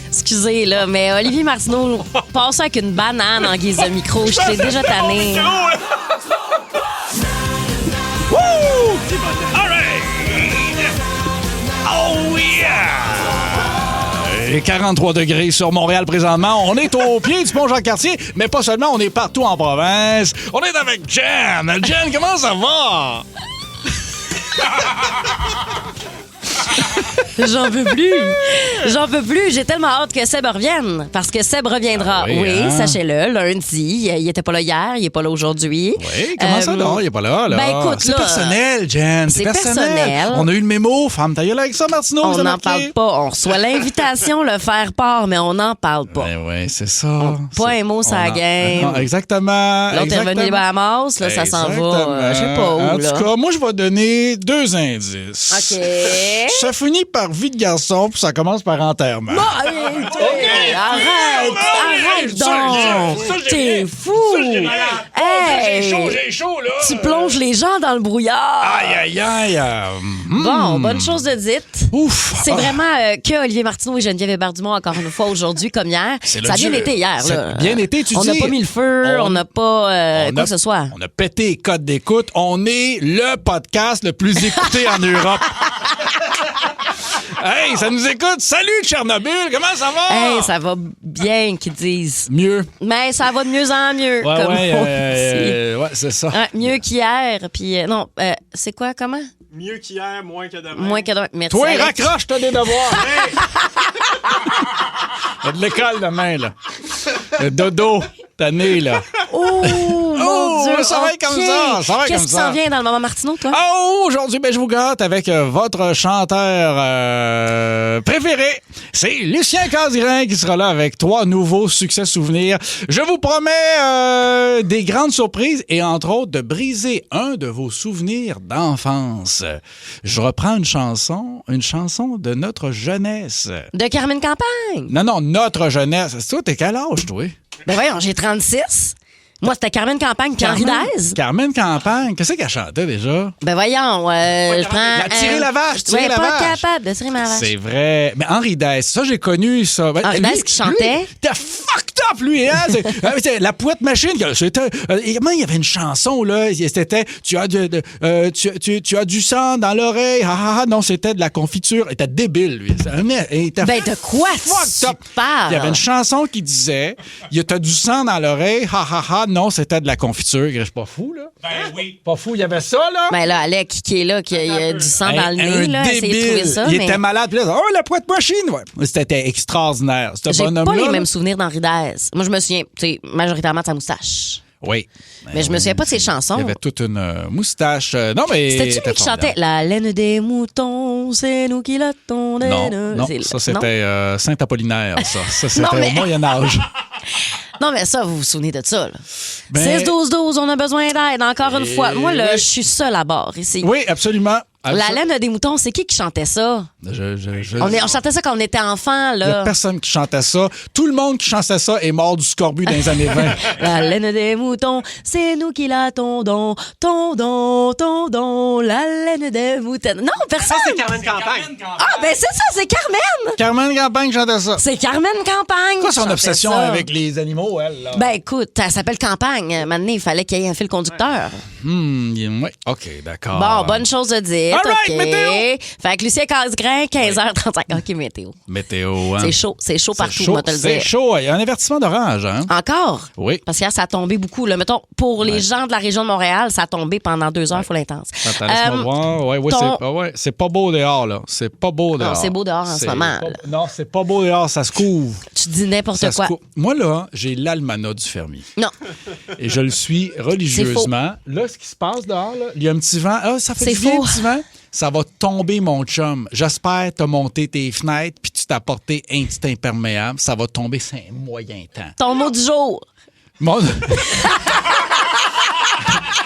Excusez, là, mais Olivier Martineau, passe avec une banane en guise de micro. Je t'ai déjà tanné. Woo! All right! Oh yeah! Et 43 degrés sur Montréal présentement. On est au pied du pont Jacques-Cartier, mais pas seulement, on est partout en province. On est avec Jen. Jen, comment ça va? J'en peux plus. J'en peux plus. J'ai tellement hâte que Seb revienne. Parce que Seb reviendra. Ah oui, hein? Sachez-le, lundi. Il était pas là hier, il est pas là aujourd'hui. Oui, comment ça, non? Il est pas là, là. Ben, écoute, c'est là, personnel, Jen. C'est personnel. On a eu le mémo. Femme ta gueule avec ça, Martineau. On n'en parle pas. On reçoit l'invitation, le faire part, mais on n'en parle pas. Ben oui, c'est ça. Pas un mot sur la game. Non, exactement. L'autre est revenu les Bahamas, là, ça s'en va. Je sais pas où, En là. tout cas, moi, je vais donner 2 indices. OK. Ça finit par vie de garçon, puis ça commence par enterrement. Arrête donc! T'es fou! Hey! J'ai chaud, là! Tu plonges les gens dans le brouillard! Aïe, aïe, aïe! Bon, bonne chose de dite. Ouf! C'est vraiment que Olivier Martineau et Geneviève Hébert-Dumont, encore une fois, aujourd'hui, comme hier. C'est Ça a bien le été hier, là. Bien été, tu On dis. n'a pas mis le feu, on n'a pas quoi que ce soit. On a pété les codes d'écoute. On est le podcast le plus écouté en Europe. Hey, ça nous écoute. Salut, Tchernobyl. Comment ça va? Hey, ça va bien qu'ils disent. Mieux. Mais ça va de mieux en mieux, Ouais, comme ouais, on dit. ouais, c'est ça. Mieux qu'hier, puis non, c'est quoi, comment? Mieux qu'hier, moins que demain. Moins que demain. Merci. Toi, Alex. raccroche, t'as des devoirs. Il y a de l'école demain, là. Le dodo, tanné, là. Oh, mon Dieu. ça va être comme OK. ça, ça va être Qu'est-ce comme qui ça. s'en vient dans le moment Martineau, toi? Oh, aujourd'hui, je vous gâte avec votre chanteur préféré. C'est Lucien Casgrain qui sera là avec 3 nouveaux succès souvenirs. Je vous promets des grandes surprises et entre autres de briser un de vos souvenirs d'enfance. Je reprends une chanson de notre jeunesse. De Carmen Campagne. Non, notre jeunesse. Toi, t'es quel âge, toi? Ben voyons, j'ai 36. Moi, c'était Carmen Campagne puis Henri Dez. Carmen Campagne. Qu'est-ce qu'elle chantait déjà? Ben voyons, je prends... La tirer la vache, tirer la pas vache. capable de tirer ma vache. C'est vrai. Mais Henri Dez, ça, j'ai connu ça. Ben, Henri lui- Dez qui chantait? Lui, t'es fucked up, lui, hein? C'est la pouette machine. C'était, il y avait une chanson, là. C'était tu as du sang dans l'oreille. Non, c'était de la confiture. Il était débile, lui. Il était Ben de quoi fucked up. tu parles? Il y avait une chanson qui disait t'as du sang dans l'oreille. Non, c'était de la confiture. Je suis pas fou, là. Ben oui. Pas fou, il y avait ça, là. Ben là, Alec, qui est là, qui a du sang dans le nez, Un là, essayez de trouver ça. Il mais était malade. Puis là, la pouette machine. Ouais. C'était extraordinaire. Ce j'ai pas bonhomme-là, les là. mêmes souvenirs d'Henri Dez. Moi, je me souviens, tu sais, majoritairement de sa moustache. Oui. Mais je me souviens pas de ses chansons. Il y avait toute une moustache. Non, mais. C'était-tu lui qui chantait La laine des moutons, c'est nous qui la tondons? Non, ça, c'était Saint-Apollinaire, ça. Ça, c'était Non, mais- au Moyen-Âge. Non, mais ça, vous vous souvenez de ça, là. Ben- 6-12-12, on a besoin d'aide, encore une fois. Moi, là, je suis seule à bord ici. Oui, absolument. La laine des moutons, c'est qui chantait ça? On chantait ça quand on était enfant, Il n'y a là. personne qui chantait ça. Tout le monde qui chantait ça est mort du scorbut dans les années 20. La laine des moutons, c'est nous qui la tondons, la laine des moutons. Non, personne! Ça, c'est Carmen Campagne. Ah, ben c'est ça, c'est Carmen! Carmen Campagne chantait ça. C'est Carmen Campagne! Quoi qui son chantait obsession ça. avec les animaux, elle, là? Ben écoute, ça s'appelle Campagne. Maintenant, il fallait qu'il y ait un fil conducteur. Oui. OK, d'accord. Bon, bonne chose de dire. All right, OK. météo. Fait que Lucien Casgrain, 15h35. OK, météo. Météo, hein? C'est chaud partout, chaud, moi, te le c'est dire. chaud. Il y a un avertissement d'orange, hein? Encore? Oui. Parce qu'hier, ça a tombé beaucoup. Là. Mettons, pour les gens de la région de Montréal, ça a tombé pendant 2 heures, full intense. Attends, laisse-moi voir. C'est pas beau dehors, là. C'est pas beau dehors. c'est beau dehors en ce moment, pas- là. Non, c'est pas beau dehors, ça se couvre. Tu dis n'importe Ça se quoi. couvre. Moi, là, j'ai l'almanach du fermier. Non. Et je le suis religieusement. Là, ce qui se passe dehors, là, il y a un petit vent. Ah, ça fait C'est du bien, faux. un petit vent. Ça va tomber, mon chum. J'espère t'as monté tes fenêtres puis tu t'as apporté un petit imperméable. Ça va tomber, c'est un moyen temps. Ton mot du jour. Mon...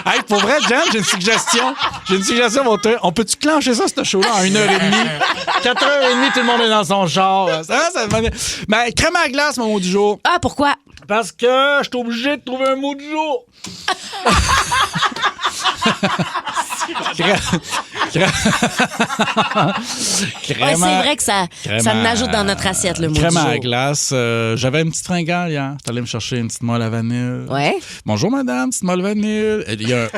Hey, pour vrai, Jen, j'ai une suggestion. Pour toi. On peut-tu clencher ça, ce show-là, en 1h30? 4h30, tout le monde est dans son char. Ça va bien. Mais crème à glace, mon mot du jour. Ah, pourquoi? Parce que je suis obligé de trouver un mot du jour. Ouais, c'est vrai que ça n'ajoute dans notre assiette le mot crème du à jour. la glace. J'avais une petite fringale hier. J'étais allé me chercher une petite molle à vanille. Ouais. Bonjour, madame, petite molle vanille.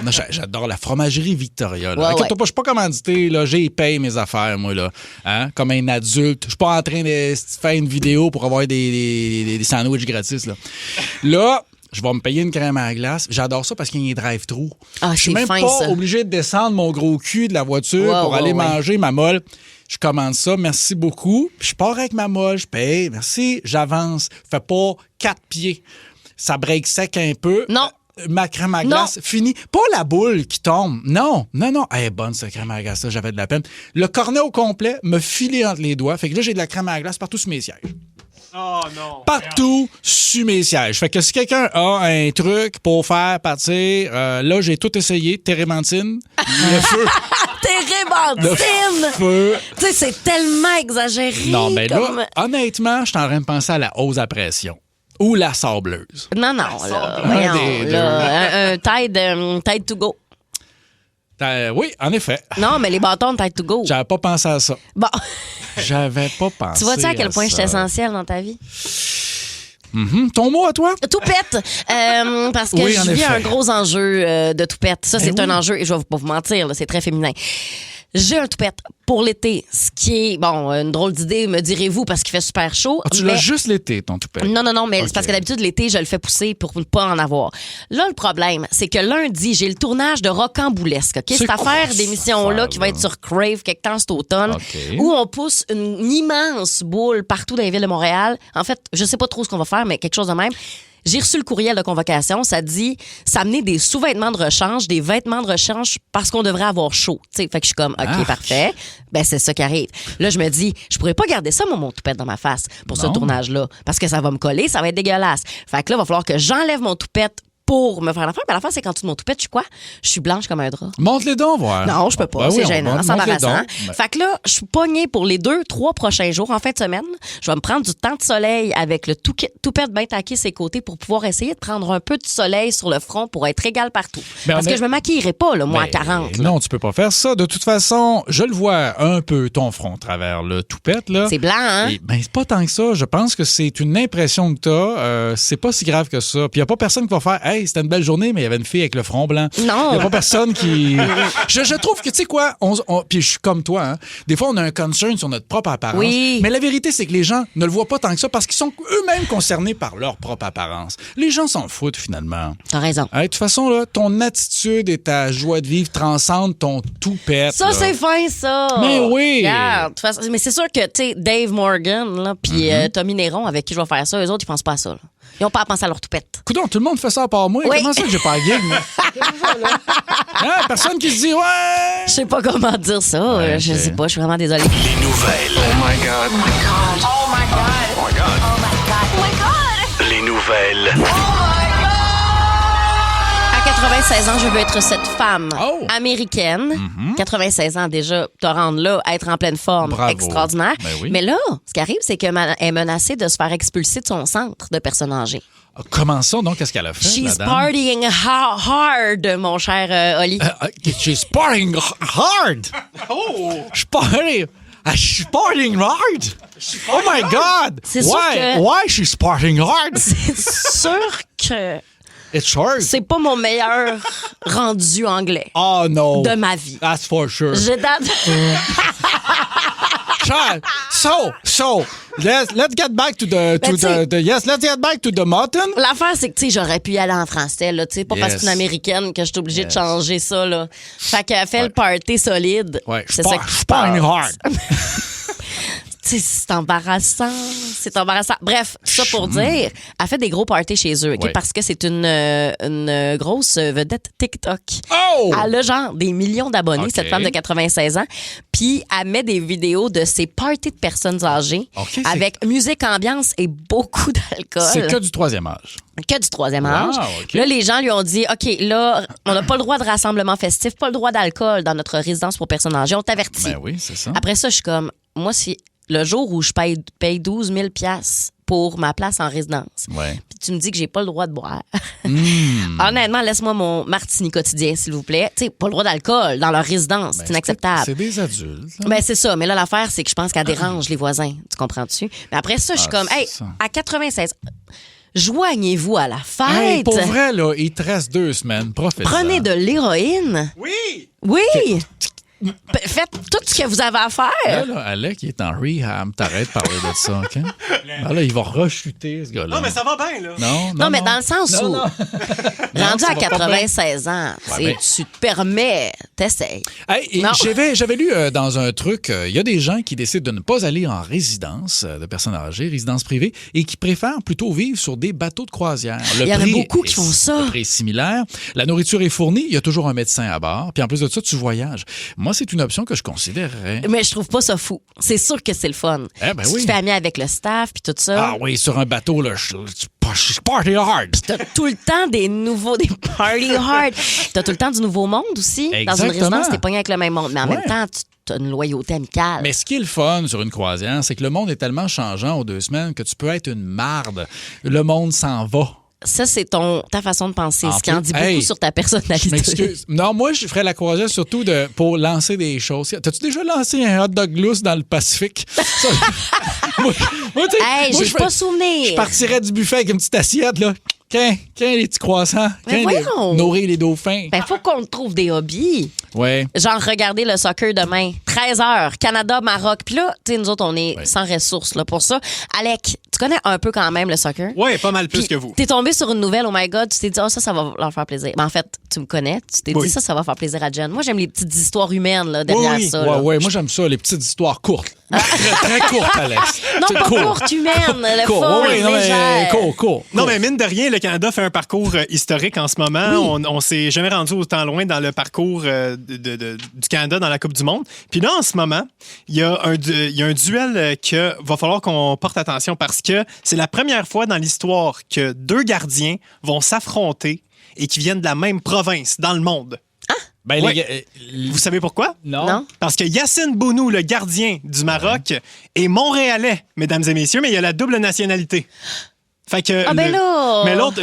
Non, j'adore la fromagerie Victoria. Là. Ouais, Inquiète-toi ouais. pas, je suis pas commandité. Là. J'ai payé mes affaires, moi, là. Hein? Comme un adulte. Je suis pas en train de faire une vidéo pour avoir des sandwichs gratis. Là, je vais me payer une crème à la glace. J'adore ça parce qu'il y a un drive-thru. Ah, Je suis c'est même fin, pas ça. obligé de descendre mon gros cul de la voiture Wow, pour aller wow, manger ma molle. Je commande ça, merci beaucoup. Puis je pars avec ma molle, je paye, merci, j'avance. Fais pas 4 pieds. Ça break sec un peu. Non. Ma crème à glace, fini. Pas la boule qui tombe. Non. Elle est bonne, cette crème à glace, là, j'avais de la peine. Le cornet au complet me filait entre les doigts. Fait que là, j'ai de la crème à glace partout sur mes sièges. Oh non. Partout sur mes sièges. Fait que si quelqu'un a un truc pour faire partir, là, j'ai tout essayé. Térébenthine, le feu. Térébenthine! Feu. Tu sais, c'est tellement exagéré. Non, mais comme- là, honnêtement, je suis en train de penser à la hausse à pression. Ou la sableuse. Non, là, voyons, des deux. là, un Tide to go. Oui, en effet. Non, mais les bâtons de Tide to go. J'avais pas pensé à ça. Bon, J'avais pas pensé tu vois-tu à quel point je ça. suis essentielle dans ta vie? Ton mot à toi? Toupette, parce que Oui, en je vis effet. un gros enjeu de toupette. Ça, c'est oui. un enjeu, et je vais pas vous mentir, là, c'est très féminin. J'ai un toupette pour l'été, ce qui est, bon, une drôle d'idée, me direz-vous, parce qu'il fait super chaud. Ah, tu mais- l'as juste l'été, ton toupet. Non, mais Ok. c'est parce que d'habitude, l'été, je le fais pousser pour ne pas en avoir. Là, le problème, c'est que lundi, j'ai le tournage de Rocamboulesque. OK? C'est Cette quoi affaire cette d'émission-là qui va affaire-là? être sur Crave quelque temps cet automne, OK. où on pousse une immense boule partout dans les villes de Montréal. En fait, je sais pas trop ce qu'on va faire, mais quelque chose de même. J'ai reçu le courriel de convocation. Ça dit s'amener des sous-vêtements de rechange, des vêtements de rechange parce qu'on devrait avoir chaud. Tu sais, fait que je suis comme, OK, Arc. parfait. Ben, c'est ça qui arrive. Là, je me dis, je pourrais pas garder ça, mon toupette dans ma face pour ce Non. tournage-là. Parce que ça va me coller, ça va être dégueulasse. Fait que là, il va falloir que j'enlève mon toupette pour me faire l'affaire. Mais l'affaire, c'est qu'en dessous de mon toupette, je suis quoi? Je suis blanche comme un drap. Monte les dents, voir. Non, je peux pas. Ben C'est oui, gênant, monte c'est les embarrassant. dents. Ben, Fait que là, je suis pognée pour les 2-3 prochains jours en fin de semaine. Je vais me prendre du temps de soleil avec le toupette bien taqué ses côtés pour pouvoir essayer de prendre un peu de soleil sur le front pour être égal partout. Ben, Parce on est- que je me maquillerai pas, là, moi, à Ben, 40. là. Non, tu peux pas faire ça. De toute façon, je le vois un peu ton front à travers le toupette, là. C'est blanc, hein? Et, ben, c'est pas tant que ça. Je pense que c'est une impression que t'as. C'est pas si grave que ça. Puis y a pas personne qui va faire « Hey, c'était une belle journée, mais il y avait une fille avec le front blanc. » Non. Y a pas personne qui... je trouve que, tu sais quoi, puis je suis comme toi, hein. Des fois, on a un concern sur notre propre apparence. Oui. Mais la vérité, c'est que les gens ne le voient pas tant que ça parce qu'ils sont eux-mêmes concernés par leur propre apparence. Les gens s'en foutent, finalement. T'as raison. Hey, de toute façon, là, ton attitude et ta joie de vivre transcendent ton toupette. Ça, là. c'est fin, ça. Mais oui. Regarde, de toute façon, mais c'est sûr que, tu sais, Dave Morgan, là, puis Tommy Néron, avec qui je vais faire ça, eux autres, ils pensent pas à ça, là. Ils ont pas à penser à leur toupette. Coudon, tout le monde fait ça à part moi. Oui. Comment ça que j'ai pas la gig, moi? Hein? Personne qui se dit, ouais! Je sais pas comment dire ça. Ouais, Je ok. sais pas, je suis vraiment désolée. Les nouvelles. Oh my God. Oh my God. Oh my God. Oh my God. Oh my God. Oh my God. Les nouvelles. À 96 ans, je veux être cette femme Oh! américaine. 96 ans déjà, te rendre là, être en pleine forme, Bravo. extraordinaire. Ben oui. Mais là, ce qui arrive, c'est qu'elle est menacée de se faire expulser de son centre de personnes âgées. Comment ça, donc? Qu'est-ce qu'elle a fait, She's la dame? partying hard, mon cher Oli. She's partying hard! Oh! She's partying hard! Oh my God! C'est sûr Why? que- Why she's partying hard? C'est sûr que It's short. c'est pas mon meilleur rendu anglais Oh no. de ma vie. That's for sure. Je date... Child. So, let's get back to Ben, tu sais- let's get back to the mutton. L'affaire, c'est que, tu sais, j'aurais pu y aller en français, là, tu sais, pas parce que c'est une Yes. américaine que je suis obligée de changer ça, là. Fait qu'elle fait le party solide. Ouais, C'est ça qui se partying passe. hard. Tu sais, c'est embarrassant. C'est embarrassant. Bref, ça pour dire, elle fait des gros parties chez eux, OK? Ouais. Parce que c'est une grosse vedette TikTok. Oh! Elle a genre des millions d'abonnés, OK. cette femme de 96 ans. Puis elle met des vidéos de ses parties de personnes âgées OK, c'est- avec musique ambiance et beaucoup d'alcool. C'est que du troisième âge. Que du troisième âge. OK. Là, les gens lui ont dit, OK, là, on n'a pas le droit de rassemblement festif, pas le droit d'alcool dans notre résidence pour personnes âgées. On t'avertit. Ben oui, c'est ça. Après ça, je suis comme, moi, si le jour où je paye 12 000 $ pour ma place en résidence, Ouais. puis tu me dis que j'ai pas le droit de boire, Honnêtement, laisse-moi mon martini quotidien, s'il vous plaît. Tu sais, pas le droit d'alcool dans leur résidence. C'est inacceptable. C'est des adultes. Hein? Ben, c'est ça. Mais là, l'affaire, c'est que je pense qu'elle dérange les voisins. Tu comprends-tu? Mais après ça, je suis comme, hey, c'est ça. à 96, joignez-vous à la fête. Hey, pour vrai, là, il te reste 2 semaines. Profitez. Prenez de l'héroïne. Oui! Oui. Faites tout ce que vous avez à faire. Là, Alec, il est en rehab. T'arrêtes de parler de ça, OK? Ah, là, il va rechuter, ce gars-là. Non, mais ça va bien, là. Non, mais dans le sens où, rendu à 96 ans, mais- tu te permets, t'essayes. Hey, et Non. j'avais lu dans un truc, il y a des gens qui décident de ne pas aller en résidence de personnes âgées, résidence privée, et qui préfèrent plutôt vivre sur des bateaux de croisière. Il y en a beaucoup qui font ça. Le prix est similaire. La nourriture est fournie, il y a toujours un médecin à bord. Puis en plus de ça, tu voyages. Moi, c'est une option que je considérerais. Mais je trouve pas ça fou. C'est sûr que c'est le fun. Eh ben tu oui. te fais ami avec le staff puis tout ça. Ah oui, sur un bateau, là, je party hard. T'as tout le temps des party hard. T'as tout le temps du nouveau monde aussi. Dans une Exactement. résidence, t'es pogné avec le même monde. Mais en Ouais. même temps, tu as une loyauté amicale. Mais ce qui est le fun sur une croisière, c'est que le monde est tellement changeant aux 2 semaines que tu peux être une marde. Le monde s'en va. Ça, c'est ta façon de penser. En Ce qui en plus, dit beaucoup hey, sur ta personnalité. Je m'excuse. Non, moi, je ferais la croisière surtout pour lancer des choses. T'as-tu déjà lancé un hot dog loose dans le Pacifique? Ça, moi, tu sais, Hey, moi, j'ai pas souvenir. Je partirais du buffet avec une petite assiette, là. Qu'un les petits croissants. Mais voyons. Nourrir les dauphins. Ben, faut qu'on trouve des hobbies. Ouais. Genre, regarder le soccer demain. 13h, Canada, Maroc. Puis là, tu sais, nous autres, on est Ouais. sans ressources là, pour ça. Alec, tu connais un peu quand même le soccer? Oui, pas mal plus Puis que vous. T'es tombé sur une nouvelle, oh my God, tu t'es dit, oh, ça va leur faire plaisir. Mais en fait, tu me connais, tu t'es Oui. dit, ça va faire plaisir à Jen. Moi, j'aime les petites histoires humaines là, derrière Oui, oui. ça. là. Ouais, moi, j'aime ça, les petites histoires courtes. très courtes, Alex. Non, C'est pas court. courte, humaine, le Court. fun, Oui, non, mais légère. court. Non, mais mine de rien, le Canada fait un parcours historique en ce moment. On s'est jamais rendu autant loin dans le parcours du Canada dans la Coupe du Monde. Puis là, en ce moment, il y a un duel que va falloir qu'on porte attention parce que c'est la première fois dans l'histoire que 2 gardiens vont s'affronter et qui viennent de la même province dans le monde. Ben, Ouais. Vous savez pourquoi? Non? Parce que Yacine Bounou, le gardien du Maroc, est montréalais, mesdames et messieurs, mais il a la double nationalité. Fait que Ah, ben là! Mais l'autre,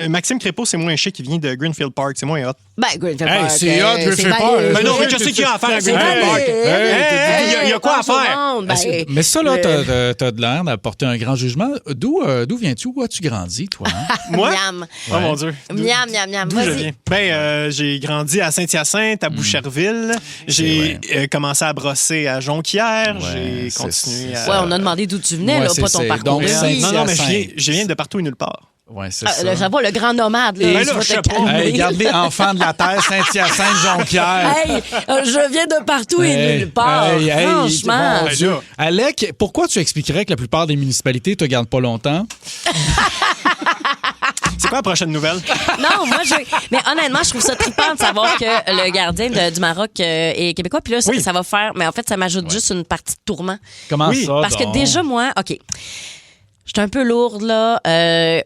Maxime Crépeau, c'est moins chic, il vient de Greenfield Park, c'est moins hot. Ben, Greenfield Hey, Park. c'est hot, Greenfield Park. valide. Mais non, oui, qu'est-ce qu'il y a à faire à C'est Greenfield valide. Park? Hey, Il y a quoi à pense au faire? monde. Ben, Mais ça, là, le- t'as de l'air d'apporter un grand jugement. D'où viens-tu? Où as-tu grandi, toi? Hein? Moi? Miam. Oh mon Dieu. Miam, miam, miam. D'où je Vas-y. viens? Ben, j'ai grandi à Saint-Hyacinthe, à Boucherville. J'ai commencé à brosser à Jonquière. Ouais, j'ai c'est continué ça. à... Ouais, on a demandé d'où tu venais, Ouais, là, c'est pas ton ça. parcours Donc, de Saint- vie. Non, mais Hyacinthe. je viens de partout et nulle part. Ouais, c'est Ah, ça. là, ça va, le grand nomade, là. Et tu là, vas je sais te pas. calmer. Hey, regardez, enfants de la terre, Saint-Hyacinthe, Jonquière. Hey, je viens de partout et Hey, nulle part. hey, hey, Franchement. mon Ben Dieu. là. Alec, pourquoi tu expliquerais que la plupart des municipalités te gardent pas longtemps? C'est quoi la prochaine nouvelle? Non, mais honnêtement, je trouve ça trippant de savoir que le gardien du Maroc est québécois. Puis là, Oui. ça va faire. Mais en fait, ça m'ajoute juste une partie de tourment. Comment Oui, ça? Parce que donc? déjà, moi, OK. Je suis un peu lourde, là.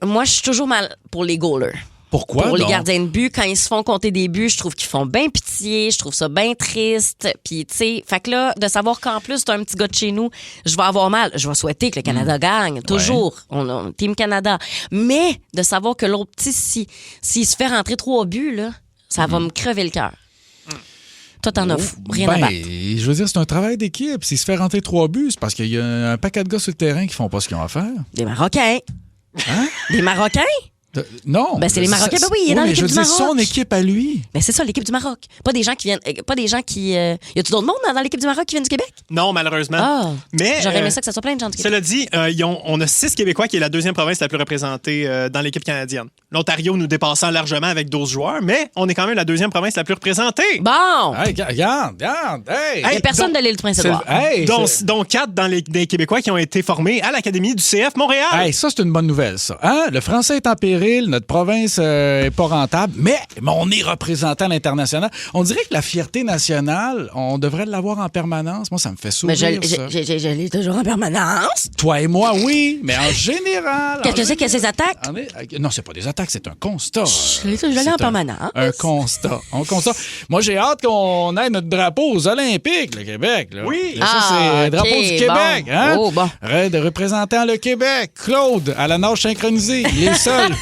Moi, je suis toujours mal pour les goalers. Pourquoi? Pour les donc? gardiens de but, quand ils se font compter des buts, je trouve qu'ils font bien pitié, je trouve ça bien triste. Puis, tu sais, fait que là, de savoir qu'en plus, t'as un petit gars de chez nous, je vais avoir mal. Je vais souhaiter que le Canada gagne, toujours. On a Team Canada. Mais de savoir que l'autre petit, s'il se fait rentrer 3 buts, là, ça va me crever le cœur. Toi, t'en as rien à battre. Je veux dire, c'est un travail d'équipe. S'il se fait rentrer 3 buts, c'est parce qu'il y a un paquet de gars sur le terrain qui font pas ce qu'ils ont à faire. Des Marocains. Hein? Des Marocains? Non. Ben, c'est les Marocains. Ben oui, il est dans mais l'équipe je veux du dire, Maroc. son équipe à lui. Ben c'est ça, l'équipe du Maroc. Pas des gens qui viennent. Pas des gens qui. Y a-tu d'autres monde dans l'équipe du Maroc qui viennent du Québec? Non, malheureusement. Ah. Mais, J'aurais aimé ça que ça soit plein de gens du Québec. Cela dit, on a 6 Québécois qui est la 2e province la plus représentée dans l'équipe canadienne. L'Ontario nous dépassant largement avec 12 joueurs, mais on est quand même la 2e province la plus représentée. Bon! Hey, regarde. Hey! Il n'y a personne de l'île du Prince-Édouard. Hey, dont 4 des Québécois qui ont été formés à l'Académie du CF Montréal. Hey, ça, c'est une bonne nouvelle, ça. Hein? Le français est en péril, notre province est pas rentable, mais on est représenté à l'international. On dirait que la fierté nationale, on devrait l'avoir en permanence. Moi, ça me fait Mais sourire, ça. je l'ai toujours en permanence. Toi et moi, oui, mais en général... Qu'est-ce que c'est que ces attaques? Non, c'est pas des attaques, c'est un constat. Je l'ai C'est en permanence. Un constat. Un constat. Moi, j'ai hâte qu'on ait notre drapeau aux Olympiques, le Québec. Là. Oui. Ça, c'est le drapeau ok, du Québec. bon. Hein? Oh, bon. De représentant le Québec. Claude, à la nage synchronisée. Il est seul.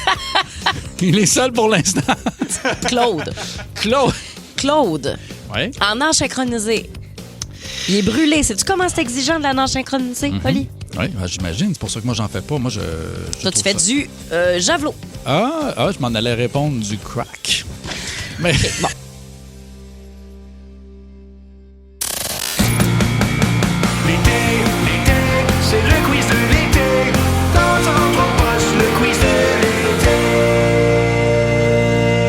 Il est seul pour l'instant. Claude. Claude. Oui. En nage synchronisé. Il est brûlé. Sais-tu comment c'est exigeant de la nage synchronisée, Oli? Oui, j'imagine. C'est pour ça que moi, j'en fais pas. Moi, je Toi, tu trouve fais ça- du javelot. je m'en allais répondre du crack. Mais Bon. L'été, c'est le quiz de l'été. Dans ton poche, le quiz de l'été.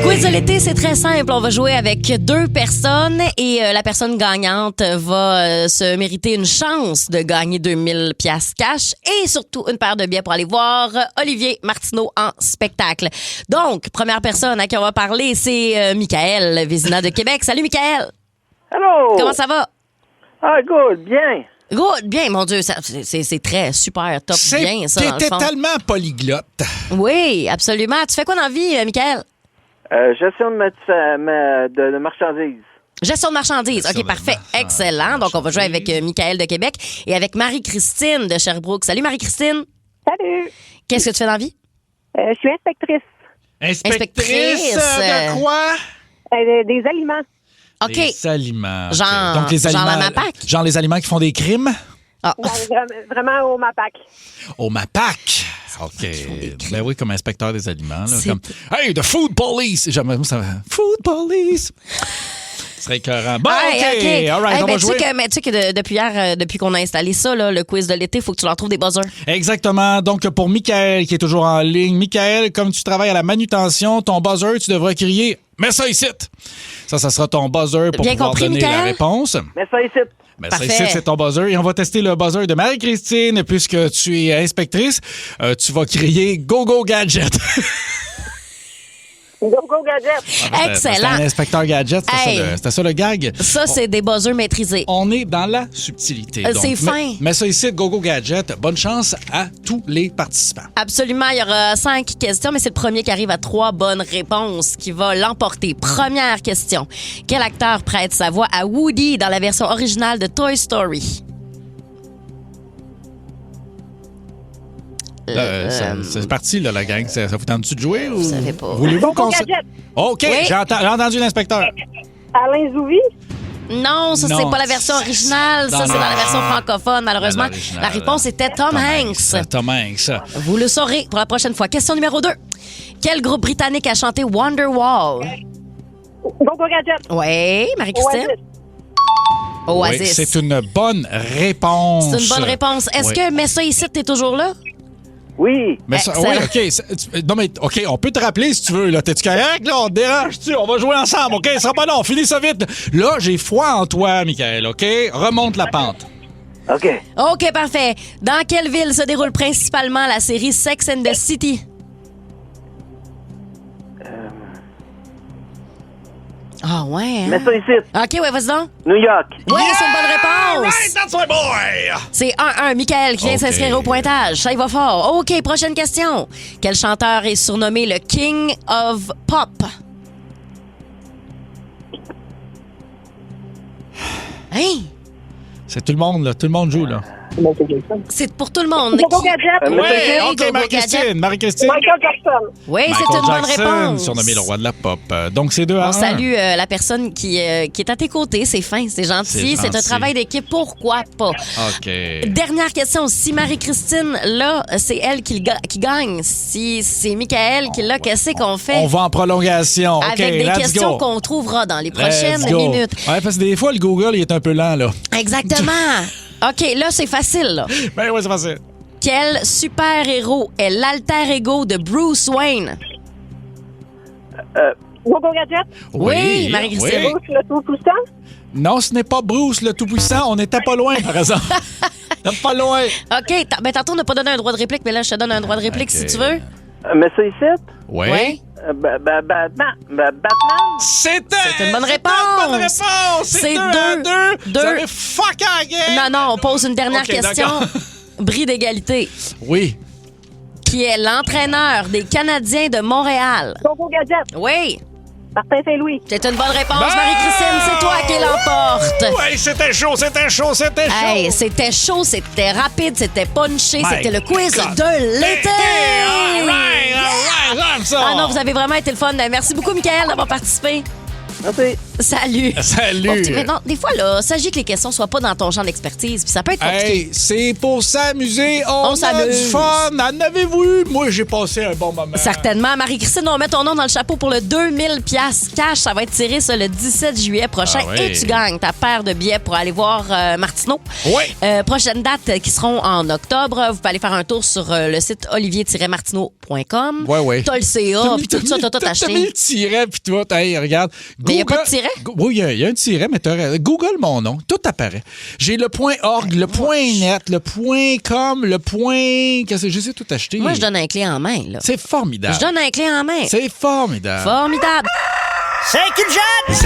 Quiz de l'été, c'est très simple. On va jouer avec 2 personnes et la personne gagnante va se mériter une chance de gagner 2000 pièces cash et surtout une paire de billets pour aller voir Olivier Martineau en spectacle. Donc, première personne à qui on va parler, c'est Michael Vézina de Québec. Salut, Michael. Hello! Comment ça va? Ah, good, bien. Good, bien, mon Dieu, c'est très super top, bien ça dans le t'étais fond. tellement polyglotte. Oui, absolument. Tu fais quoi dans la vie, Michael? Gestion de marchandises. Gestion de marchandises. Gestion OK, de parfait. marchandises. Excellent. Donc, on va jouer avec Michael de Québec et avec Marie-Christine de Sherbrooke. Salut, Marie-Christine. Salut! Qu'est-ce que tu fais dans la vie? Je suis inspectrice Inspectrice. de quoi? des aliments. OK. Des aliments. Genre- Donc, les genre aliments, la MAPAC? Genre les aliments qui font des crimes? Ah. Vraiment au MAPAC. Au MAPAC. OK. des crimes. Ben oui, comme inspecteur des aliments. Là, C'est- comme, hey, the food police. J'aimerais ça. Food police. Ce serait écœurant. Bon, Hey, OK. All right, Hey, on ben, va tu sais jouer. que depuis hier, depuis qu'on a installé ça, là, le quiz de l'été, il faut que tu leur trouves des buzzers. Exactement. Donc, pour Michael, qui est toujours en ligne. Michael, comme tu travailles à la manutention, ton buzzer, tu devras crier « Mets ça ici! » Ça sera ton buzzer pour Bien pouvoir compris, donner la Michael? réponse. Mais ça ici. Mais ça Parfait. ici, c'est ton buzzer. Et on va tester le buzzer de Marie-Christine. Puisque tu es inspectrice, tu vas crier « Go, go, gadget! » Go, go, gadget! Excellent. C'est un inspecteur gadget, Hey. c'était ça le gag. Ça, c'est des buzzers maîtrisés. On est dans la subtilité. Donc, c'est fin. Mais ça ici, Go, go, gadget. Bonne chance à tous les participants. Absolument. Il y aura 5 questions, mais c'est le premier qui arrive à 3 bonnes réponses qui va l'emporter. Première question. Quel acteur prête sa voix à Woody dans la version originale de Toy Story? Là, c'est parti, là, la gang. Ça vous tente-tu de jouer? Ou... savez pas. Voulez-vous Go, qu'on go, se... gadget! OK, Oui. j'ai entendu l'inspecteur. Alain Zouvi? Non, ça, Non. c'est pas la version originale. Ça, Non, c'est non. dans la version francophone, malheureusement. Dans l'original. La réponse était Tom Hanks. Tom Hanks. Vous le saurez pour la prochaine fois. Question numéro 2. Quel groupe britannique a chanté Wonderwall? Go, go, gadget! Oui, Marie-Christine? Oasis. Oui, Oasis. c'est une bonne réponse. C'est une bonne réponse. Est-ce Oui. que Mets ça ici, t'es toujours là? Oui. Mais ça, Excellent. oui, OK. Non, mais OK, on peut te rappeler si tu veux. Là, t'es-tu correct? Là, on te dérange-tu? On va jouer ensemble, OK? Ça sera pas long. Finis ça vite. Là, j'ai foi en toi, Michael, OK? Remonte la pente. OK. OK, parfait. Dans quelle ville se déroule principalement la série Sex and the City? Ah ouais, hein? Mais ça ici. OK, ouais, vas-y donc. New York. Oui, c'est une bonne réponse. Right, that's my boy! C'est 1-1. Michael qui vient OK. s'inscrire au pointage. Ça y va fort. OK, prochaine question. Quel chanteur est surnommé le King of Pop? Hein? C'est tout le monde, là. Tout le monde joue, là. C'est pour tout le monde. Go, go, gadget! Mais ça ici. OK, Go, go, Marie-Christine. Marie-Christine. Michael Jackson! Oui, c'est Michael une bonne Jackson, réponse. surnommé le roi de la pop. Donc, c'est 2-1. On salue la personne qui est à tes côtés. C'est fin, c'est gentil. C'est un gentil. travail d'équipe. Pourquoi pas? OK. Dernière question. Si Marie-Christine, là, c'est elle qui gagne. Si c'est Michael qui l'a, qu'est-ce qu'on fait? On va en prolongation. OK, Avec des let's questions go. qu'on trouvera dans les Let's prochaines go. minutes. Ouais, parce que des fois, le Google, il est un peu lent, là. Exactement. OK, là, c'est facile. Là. Ben oui, c'est facile. Quel super-héros est l'alter ego de Bruce Wayne? Go, go, gadget! Oui, Marie-Christine. oui. Bruce le tout-puissant? Non, ce n'est pas Bruce, le Tout-Puissant. On n'était pas loin, par exemple. Pas loin. OK, ben, tantôt, on n'a pas donné un droit de réplique, mais là, je te donne un droit de réplique OK. si tu veux. Mais ça ici. Oui. Oui. Batman. C'était C'est une bonne c'était réponse. une bonne réponse. C'est 2-2. deux. Vous avez fuck à la game. Non, non, on pose une dernière OK, question. d'accord. Bris d'égalité, Oui. qui est l'entraîneur des Canadiens de Montréal. Go, go, gadget! Oui. Martin Saint-Louis. C'est une bonne réponse, Ben! Marie-Christine. C'est toi qui l'emporte. Ouais, c'était chaud. Hey, c'était chaud, c'était rapide, c'était punché, My c'était le quiz God. de l'été. All right, j'aime ça. Ah non, vous avez vraiment été le fun. Merci beaucoup, Michael, d'avoir participé. Merci. Salut. Salut. Bon, maintenant, des fois, là, s'agit que les questions soient pas dans ton champ d'expertise, puis ça peut être compliqué. Hey, c'est pour s'amuser. On a s'amuse. du fun. En avez-vous eu? Moi, j'ai passé un bon moment. Certainement. Marie-Christine, on met ton nom dans le chapeau pour le 2000 piastres cash. Ça va être tiré ça, le 17 juillet prochain. Ah oui. Et tu gagnes ta paire de billets pour aller voir Martineau. Oui. Prochaines dates qui seront en octobre. Vous pouvez aller faire un tour sur le site olivier-martineau.com. Ouais. T'as le CA, puis tout ça, t'as tout T'as mis acheté. le tiret, puis tout. Hey, regarde. Mais y a pas de tiret? Oui, il y a un tiret, mais Google mon nom. Tout apparaît. J'ai le .org, le .net, le .com, le Qu'est-ce que je sais tout acheter. Moi, je donne un clé en main, là. C'est formidable. Je donne un clé en main. C'est formidable. Formidable. C'est qu'une jeune!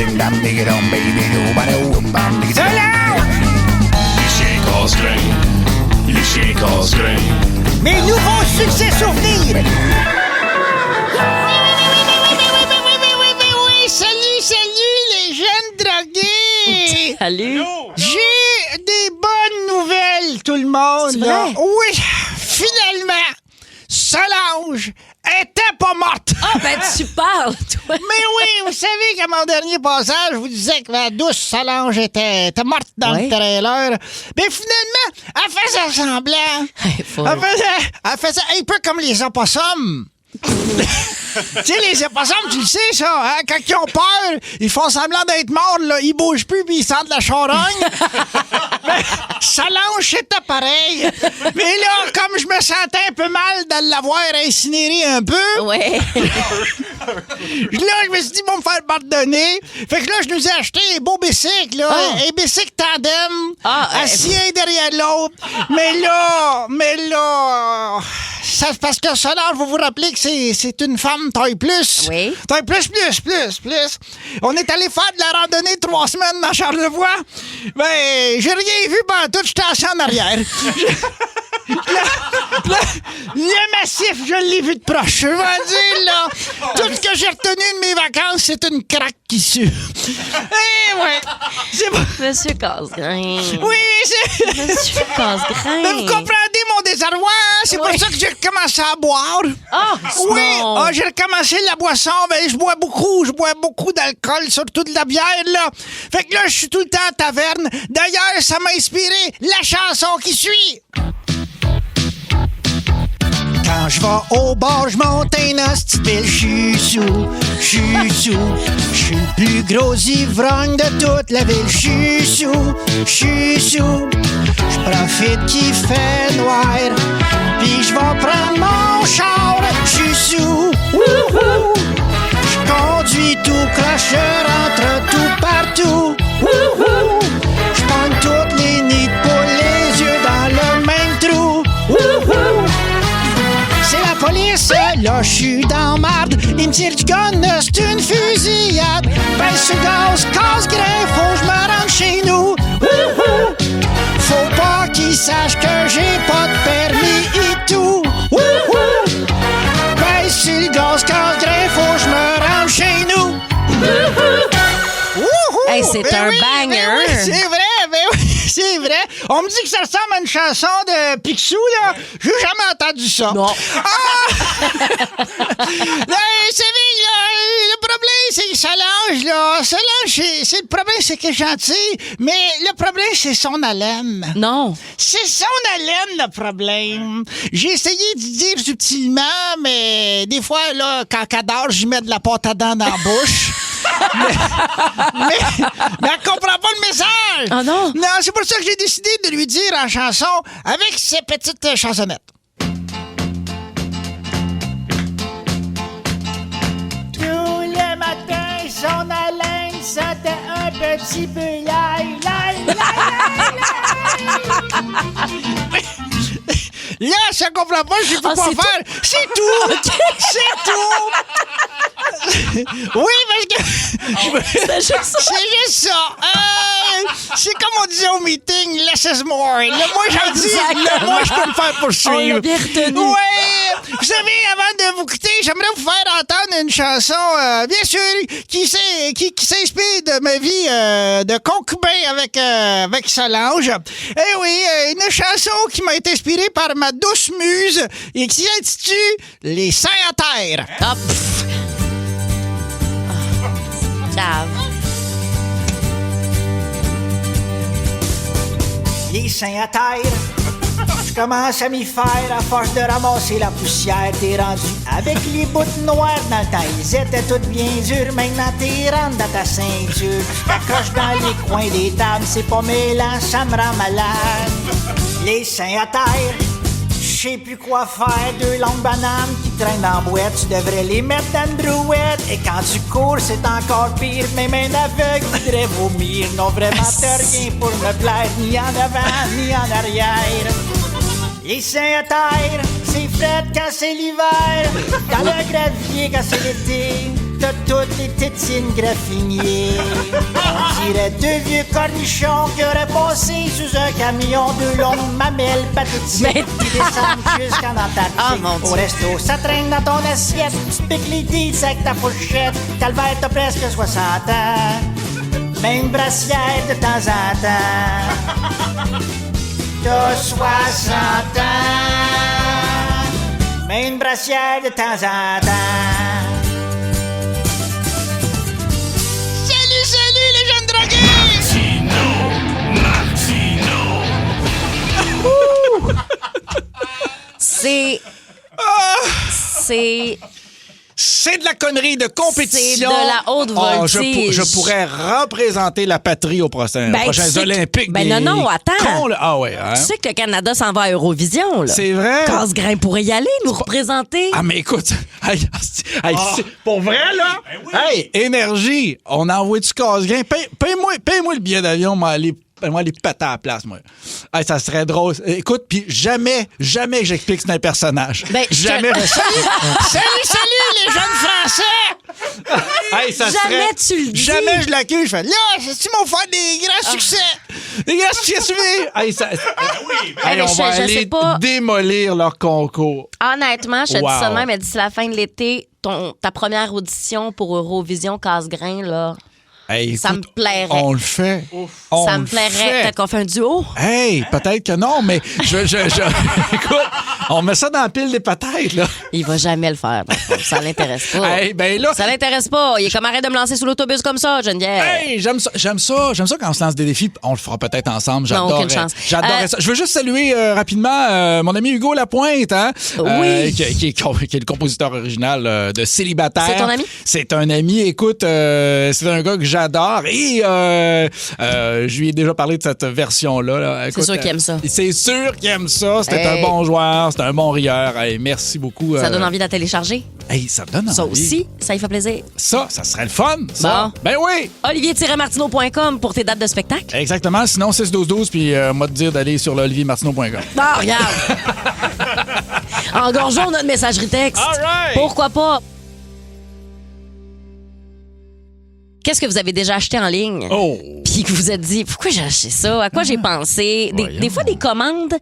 Mes nouveaux succès souvenirs! Oui, salut les jeunes drogués! Salut. J'ai des bonnes nouvelles, tout le monde. C'est là. vrai? Oui, finalement, Solange était pas morte. Ah, ben tu parles, toi. Mais oui, vous savez qu'à mon dernier passage, je vous disais que la douce Solange était morte dans Oui. le trailer. Mais finalement, elle faisait semblant. Hey, faut- Elle faisait un peu comme les opossums. Tu sais, les opossums, tu le sais, ça, hein? Quand ils ont peur, ils font semblant d'être morts, là. Ils bougent plus puis ils sentent la charogne. Mais Solange, c'était pareil. Mais là, comme je me sentais un peu mal de l'avoir incinéré un peu, Ouais. là, je me suis dit, bon, me faire pardonner. Fait que là, je nous ai acheté un beau bicycle, là. Ah. Un bicycle tandem. Ah, assis un derrière l'autre. Mais là, ça, c'est parce que Solange, vous vous rappelez que c'est une femme taille plus. Oui. Taille plus. On est allé faire de la randonnée 3 semaines dans Charlevoix. Ben, j'ai rien vu pendant tout, j'étais assis en arrière. Le massif, je l'ai vu de proche. Je vais dire, là, tout ce que j'ai retenu de mes vacances, c'est une craque qui sue. Eh ouais, c'est bon. Monsieur Casgrain. Oui, c'est... Monsieur Casgrain. Mais vous comprenez mon désarroi, hein? C'est pour Oui. ça que j'ai recommencé à boire. Ah, Oui, non. j'ai recommencé la boisson. Ben, je bois beaucoup d'alcool, surtout de la bière, là. Fait que là, je suis tout le temps à taverne. D'ailleurs, ça m'a inspiré la chanson qui suit. Quand je vais au bar, je monte un hostile, je suis sous. Je suis le plus gros ivrogne de toute la ville, je suis sous. Je profite qu'il fait noir, puis je vais prendre mon char, je suis sous. Je conduis tout croche, je rentre tout partout. Je pogne toutes les nids de poule, les yeux dans le même trou. C'est la police, là, je suis dans marde. Il me tire du gun, c'est une fusillade. Baisse sur le gaz, casse-grain, faut que je me rende chez nous. Faut pas qu'ils sachent que j'ai pas de permis et tout. Baisse sur le gaz, casse-grain, faut que je me rende chez nous. Hey, c'est Ben un oui, banger. ben oui, c'est vrai. On me dit que ça ressemble à une chanson de Picsou, là. J'ai jamais entendu ça. Non. C'est vrai, là, le problème, c'est que Solange, là. C'est le problème, c'est qu'elle est gentille, mais le problème, c'est son haleine. Non. C'est son haleine, le problème. J'ai essayé de dire subtilement, mais des fois, là, quand elle dort, j'y mets de la pâte à dents dans la bouche. mais elle comprend pas le message. Ah non? Non, c'est pour ça que j'ai décidé de lui dire en chanson avec ses petites chansonnettes. Tous les matins, son haleine sentait un petit peu l'ail. Là, ça comprend pas, je sais pas Ah, quoi c'est faire. C'est tout. C'est tout. Oui, parce que... C'est juste ça. C'est juste ça. C'est comme on disait au meeting, less is more. Le moins j'en dis, le moins je peux me faire poursuivre. On l'a bien retenu. Oui. Vous savez, avant de vous quitter, j'aimerais vous faire entendre une chanson, bien sûr, qui s'inspire de ma vie de concubin avec Solange. Eh oui, une chanson qui m'a été inspirée par ma douce muse et qui s'intitule « Les seins à terre ». Ah, pff. Cave. Les seins à terre, je commence à m'y faire à force de ramasser la poussière. T'es rendu avec les bouts noires dans le temps. Ils étaient toutes bien dures. Maintenant t'es rendu dans ta ceinture. Tu t'accroches dans les coins des tables. C'est pas mêlant, ça me rend malade. Les seins à terre, je sais plus quoi faire. 2 longues bananes qui traînent dans la boîte. Tu devrais les mettre dans une brouette. Et quand tu cours, c'est encore pire. Mes mains aveugles voudraient vomir. Non, vraiment, t'as rien pour me plaire. Ni en avant, ni en arrière. Les seins à terre, c'est fret quand c'est l'hiver. Dans le gravier quand c'est l'été, t'as toutes les tétines graffiniers. On dirait 2 vieux cornichons qui auraient passé sous un camion. 2 longues mamelles pathétiques qui descendent jusqu'en dans ta Ah, pique. mon Au Dieu. resto, ça traîne dans ton assiette. Tu piques les dits avec ta fourchette. Calvaire, t'as presque 60 ans. Mais une brassière de temps en temps. T'as 60 ans, mais une brassière de temps en temps. Salut, les jeunes drogués! C'est C'est de la connerie de compétition. C'est de la haute Oh, voltige. je pourrais représenter la patrie aux prochains Ben, tu sais que- Olympiques. ben des non, attends. cons, là. Ah ouais, hein? Tu sais que le Canada s'en va à Eurovision, là. C'est vrai? Casse-grain pourrait y aller, nous représenter. Ah, mais écoute, hey, pour vrai, là? Hey, énergie, on envoie du casse-grain. Paye-moi le billet d'avion, moi, aller péter à la place, moi. Hey, ça serait drôle. Écoute, puis jamais que j'explique que c'est un personnage. Ben, jamais. Salut, les jeunes Français! Hey, ça Jamais serait... tu le dis. Jamais je l'accuse. Je fais, là, c'est-tu mon faire des grands succès? Les gars, tu as suivi? Hey, ça... Hey, mais on va je sais aller pas. démolir leur concours. Honnêtement, je te dis Wow. ça de même, mais d'ici la fin de l'été, ta première audition pour Eurovision casse-grain, là, Hey, ça me écoute, plairait. On le fait. On ça me le plairait. fait. Peut-être qu'on fait un duo. Hey, peut-être que non, mais écoute, on met ça dans la pile des patates, là. Il va jamais le faire. par contre. Ça l'intéresse pas. Hey, ben là. Ça l'intéresse pas. Il est comme arrête de me lancer sous l'autobus comme ça, Geneviève. Hey, j'aime ça quand on se lance des défis. On le fera peut-être ensemble. Non, aucune J'adorerais. chance. J'adorerais ça. Je veux juste saluer rapidement mon ami Hugo Lapointe, hein, Oui. qui est le compositeur original de Célibataire. C'est ton ami? C'est un ami. Écoute, c'est un gars que j'adore et je lui ai déjà parlé de cette version-là. Là. Écoute, sûr qu'il aime ça. C'est sûr qu'il aime ça. C'était Hey. un bon joueur, c'était un bon rieur. Hey, merci beaucoup. Ça donne envie de la télécharger. Hey, ça donne envie. Ça aussi, ça y fait plaisir. Ça serait le fun. Ça. Bon. Ben oui. Olivier-martineau.com pour tes dates de spectacle. Exactement. Sinon, 6-12-12, puis moi te dire d'aller sur l'oliviermartineau.com. Non, regarde. Engorgeons notre messagerie texte. All right. Pourquoi pas? Qu'est-ce que vous avez déjà acheté en ligne? Oh! Puis que vous vous êtes dit, pourquoi j'ai acheté ça? À quoi j'ai pensé? Des fois, des commandes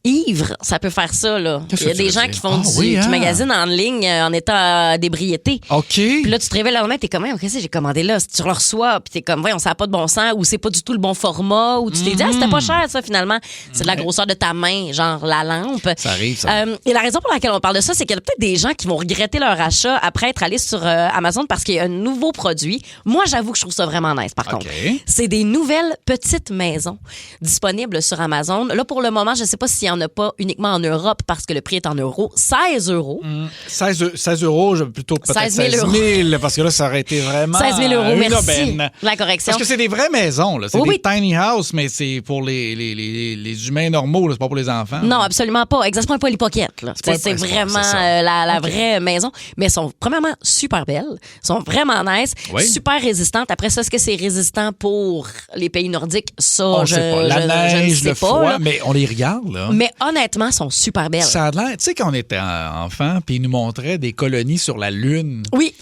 ivres, ça peut faire ça, là. Qu'est-ce Il y a que tu des veux gens dire? qui font Ah oui, qui hein? magasinent en ligne en état d'ébriété. OK. Puis là, tu te réveilles le lendemain, t'es comme, qu'est-ce que j'ai commandé là? Tu le reçois, puis t'es comme, voyons, ça n'a pas de bon sens, ou c'est pas du tout le bon format, ou tu t'es dit, c'était pas cher, ça, finalement. C'est de la grosseur de ta main, genre la lampe. Ça arrive, ça. Et la raison pour laquelle on parle de ça, c'est qu'il y a peut-être des gens qui vont regretter leur achat après être allés sur Amazon parce qu'il y a un nouveau produit. Moi, j'avoue que je trouve ça vraiment nice, par contre. C'est des nouvelles petites maisons disponibles sur Amazon. Là, pour le moment, je sais pas s'il y en a pas uniquement en Europe parce que le prix est en euros. 16 euros. 16 €, plutôt peut-être 16 000 16 000, parce que là, ça aurait été vraiment 16 000 euros, une merci. aubaine. La correction. Parce que c'est des vraies maisons, là. C'est Oui, des tiny house, mais c'est pour les humains normaux, là. C'est pas pour les enfants. Non, absolument pas. Exactement pas l'hypoquette. Là. pas- C'est c'est pas- vraiment c'est ça. la vraie maison. Mais elles sont premièrement super belles, sont vraiment nice, Oui. super résistantes. Après ça, est-ce que c'est résistant pour les pays nordiques? Ça, On je, sait pas. La je neige, ne sais le pas. froid, là. mais on les regarde, là. Mais honnêtement, elles sont super belles. Ça a l'air, tu sais, quand on était enfant, puis ils nous montraient des colonies sur la Lune. Oui.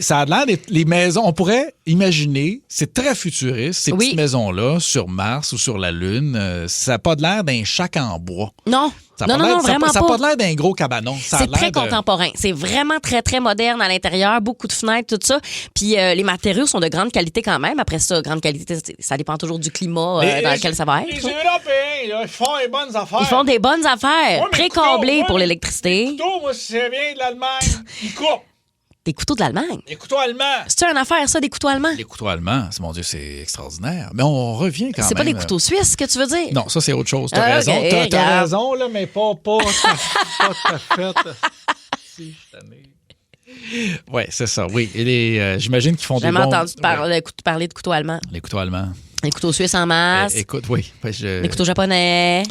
Ça a l'air d'être les maisons. On pourrait imaginer, c'est très futuriste, ces petites maisons-là sur Mars ou sur la Lune. Ça n'a pas de l'air d'un shack en bois. Non. Ça Non, vraiment ça pas. n'a pas de l'air d'un gros cabanon. C'est très contemporain. C'est vraiment très, très moderne à l'intérieur. Beaucoup de fenêtres, tout ça. Puis les matériaux sont de grande qualité quand même. Après ça, grande qualité, ça dépend toujours du climat dans lequel ça va être. Les Européens, là, ils font les bonnes affaires. Ils font des bonnes affaires. Ouais, mais Pré-câblés couteaux, pour ouais, l'électricité. Les couteaux, moi, si ça vient de l'Allemagne, ils coupent. Des couteaux de l'Allemagne. Les couteaux allemands. C'est-tu une affaire, ça, des couteaux allemands? Les couteaux allemands, mon Dieu, c'est extraordinaire. Mais on revient quand même. C'est pas des couteaux suisses que tu veux dire? Non, ça, c'est autre chose. T'as Ah, raison. ok, T'as regarde. raison, là, mais pas tout à fait. Si, je t'en ai. Oui, c'est ça. Oui. Et j'imagine qu'ils font J'ai des jamais bons... entendu parler de couteaux allemands. Les couteaux allemands. Les couteaux suisses en masse. Écoute, oui. Les couteaux japonais.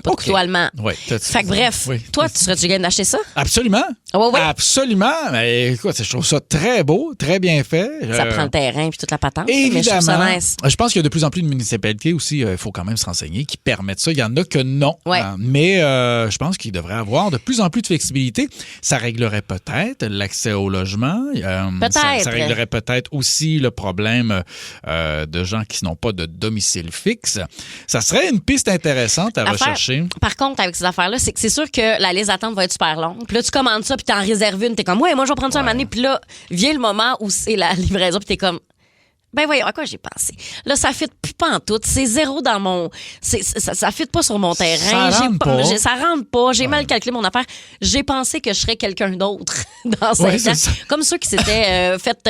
Pas de couteaux allemands. Oui. Fait que bref, toi, tu serais-tu game d'acheter ça? Absolument. Ouais. Absolument. Mais écoute, je trouve ça très beau, très bien fait. Ça prend le terrain puis toute la patente. Mais je trouve Évidemment. ça nice. Je pense qu'il y a de plus en plus de municipalités aussi, il faut quand même se renseigner, qui permettent ça. Il y en a que non. Ouais. Mais je pense qu'il devrait avoir de plus en plus de flexibilité. Ça réglerait peut-être l'accès au logement. Peut-être. Ça réglerait peut-être aussi le problème de gens qui n'ont pas de domicile fixe. Ça serait une piste intéressante à rechercher. Par contre, avec ces affaires-là, c'est que c'est sûr que la liste d'attente va être super longue. Puis là, tu commandes ça, puis t'en réserves une. T'es comme, ouais, moi, je vais prendre ça un moment donné. Puis là, vient le moment où c'est la livraison, puis t'es comme, ben voyons, à quoi j'ai pensé? Là, ça fit plus pas en tout. C'est zéro dans mon... Ça fit pas sur mon terrain. Ça rentre pas. Ça rentre pas. J'ai mal calculé mon affaire. J'ai pensé que je serais quelqu'un d'autre dans 5 ans. Ça. Comme ceux qui s'étaient fait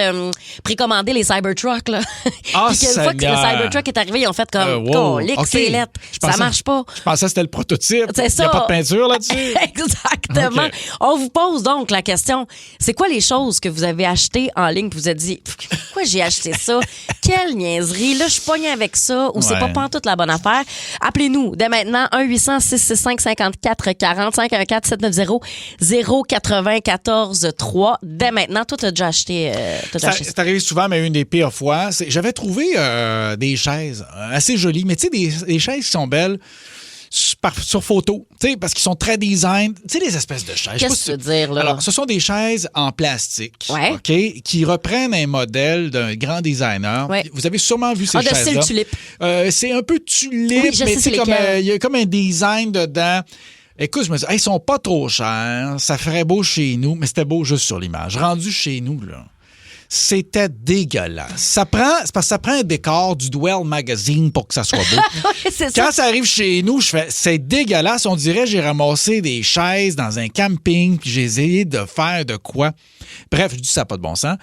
précommander les Cybertrucks, là. Ah, Puis qu'une fois que le Cybertruck est arrivé, ils ont fait comme, c'est lettre. Ça marche pas. Je pensais que c'était le prototype. C'est ça. Il n'y a pas de peinture là-dessus. Exactement. Okay. On vous pose donc la question, c'est quoi les choses que vous avez achetées en ligne et vous avez dit, pourquoi j'ai acheté ça? Quelle niaiserie. Là, je suis pognée avec ça ou c'est pas pantoute la bonne affaire. Appelez-nous dès maintenant 1-800-665-5440 514-790-094-3. Dès maintenant, toi, t'as déjà acheté ça. C'est arrivé souvent, mais une des pires fois. J'avais trouvé des chaises assez jolies, mais tu sais, des chaises qui sont belles sur photo, tu sais, parce qu'ils sont très design. Tu sais, les espèces de chaises. Qu'est-ce que tu veux dire, là? Alors, ce sont des chaises en plastique, Ouais. OK, qui reprennent un modèle d'un grand designer. Ouais. Vous avez sûrement vu ces de chaises-là. style tulipe. C'est un peu tulipe, Oui, je mais sais, tu sais, c'est lesquelles. il y a comme un design dedans. Écoute, je me dis, ils sont pas trop chers, ça ferait beau chez nous, mais c'était beau juste sur l'image. Rendu chez nous, là. C'était dégueulasse. C'est parce que ça prend un décor du Dwell Magazine pour que ça soit beau. Oui, c'est Quand ça. ça arrive chez nous, je fais c'est dégueulasse. On dirait j'ai ramassé des chaises dans un camping puis j'ai essayé de faire de quoi. Bref, je dis ça n'a pas de bon sens.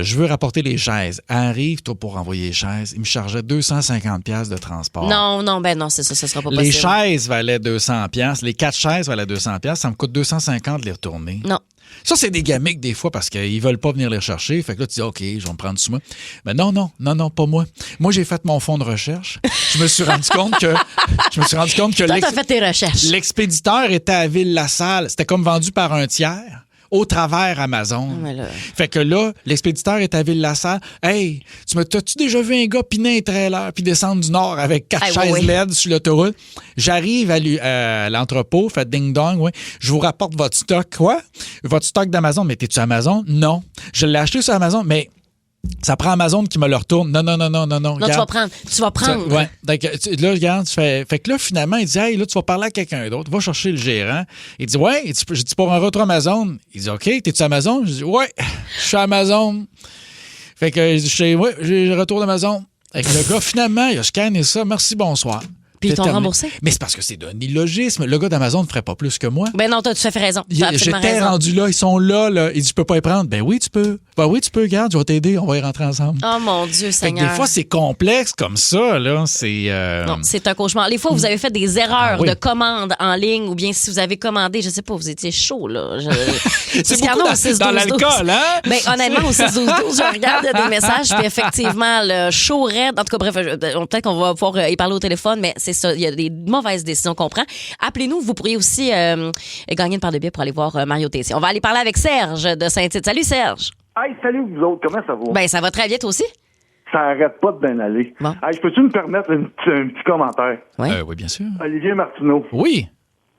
Je veux rapporter les chaises. Arrive, toi, pour envoyer les chaises. Il me chargeait 250$ de transport. Non, c'est ça sera pas Les possible. chaises valaient 200$. Les 4 chaises valaient 200$. Ça me coûte 250$ de les retourner. Non. Ça, c'est des gamiques des fois parce qu'ils veulent pas venir les rechercher. Fait que là, tu dis, OK, je vais me prendre sur moi. Mais non, pas moi. Moi, j'ai fait mon fonds de recherche. Je me suis rendu compte que Toi, t'as fait tes recherches. l'expéditeur était à Ville-la-Salle. C'était comme vendu par un tiers au travers Amazon. Mais là- Fait que là, l'expéditeur est à Ville-la-Salle. Hey, t'as-tu déjà vu un gars piner un trailer puis descendre du nord avec 4 chaises oui. LED sur l'autoroute? J'arrive à l'entrepôt, fait ding-dong, oui. Je vous rapporte votre stock. Quoi? Votre stock d'Amazon. Mais t'es-tu Amazon? Non. Je l'ai acheté sur Amazon, mais ça prend Amazon qui me le retourne. Non. Non, tu vas prendre. Ouais. Donc, là, regarde, fait que là, finalement, il dit, hey, là, tu vas parler à quelqu'un d'autre. Va chercher le gérant. Il dit, ouais. Je dis, pour un retour Amazon. Il dit, OK, t'es-tu Amazon? Je dis, ouais, je suis Amazon. Fait que j'ai retour d'Amazon. Fait que le gars, finalement, il a scanné ça. Merci, bonsoir. Puis ils t'ont terminé. remboursé? Mais c'est parce que c'est d'un illogisme. Le gars d'Amazon ne ferait pas plus que moi. Ben non, tu as fait raison. T'as absolument J'étais raison. rendu là, ils sont là. Il dit, je peux pas y prendre. Ben oui, tu peux. Regarde, je vais t'aider, on va y rentrer ensemble. Oh mon Dieu, Fait que Seigneur. des fois, c'est complexe comme ça, là. Non, c'est un cauchemar. Les fois, vous avez fait des erreurs oui. de commande en ligne ou bien si vous avez commandé, je sais pas, vous étiez chaud, là. C'est beaucoup dans l'alcool, hein? Ben, honnêtement, au 6-12-12, je regarde des messages, puis effectivement, le chaud raide. En tout cas, bref, peut-être qu'on va pouvoir y parler au téléphone, mais c'est ça. Il y a des mauvaises décisions qu'on prend. Appelez-nous. Vous pourriez aussi gagner une part de billets pour aller voir Mario Tessier. On va aller parler avec Serge de Saint-Tite. Salut, Serge. Hey, salut vous autres, comment ça va? Ben, ça va très bien, toi aussi? Ça arrête pas de bien aller. Bon. Hey, peux-tu me permettre un petit commentaire? Oui. Oui, bien sûr. Olivier Martineau. Oui.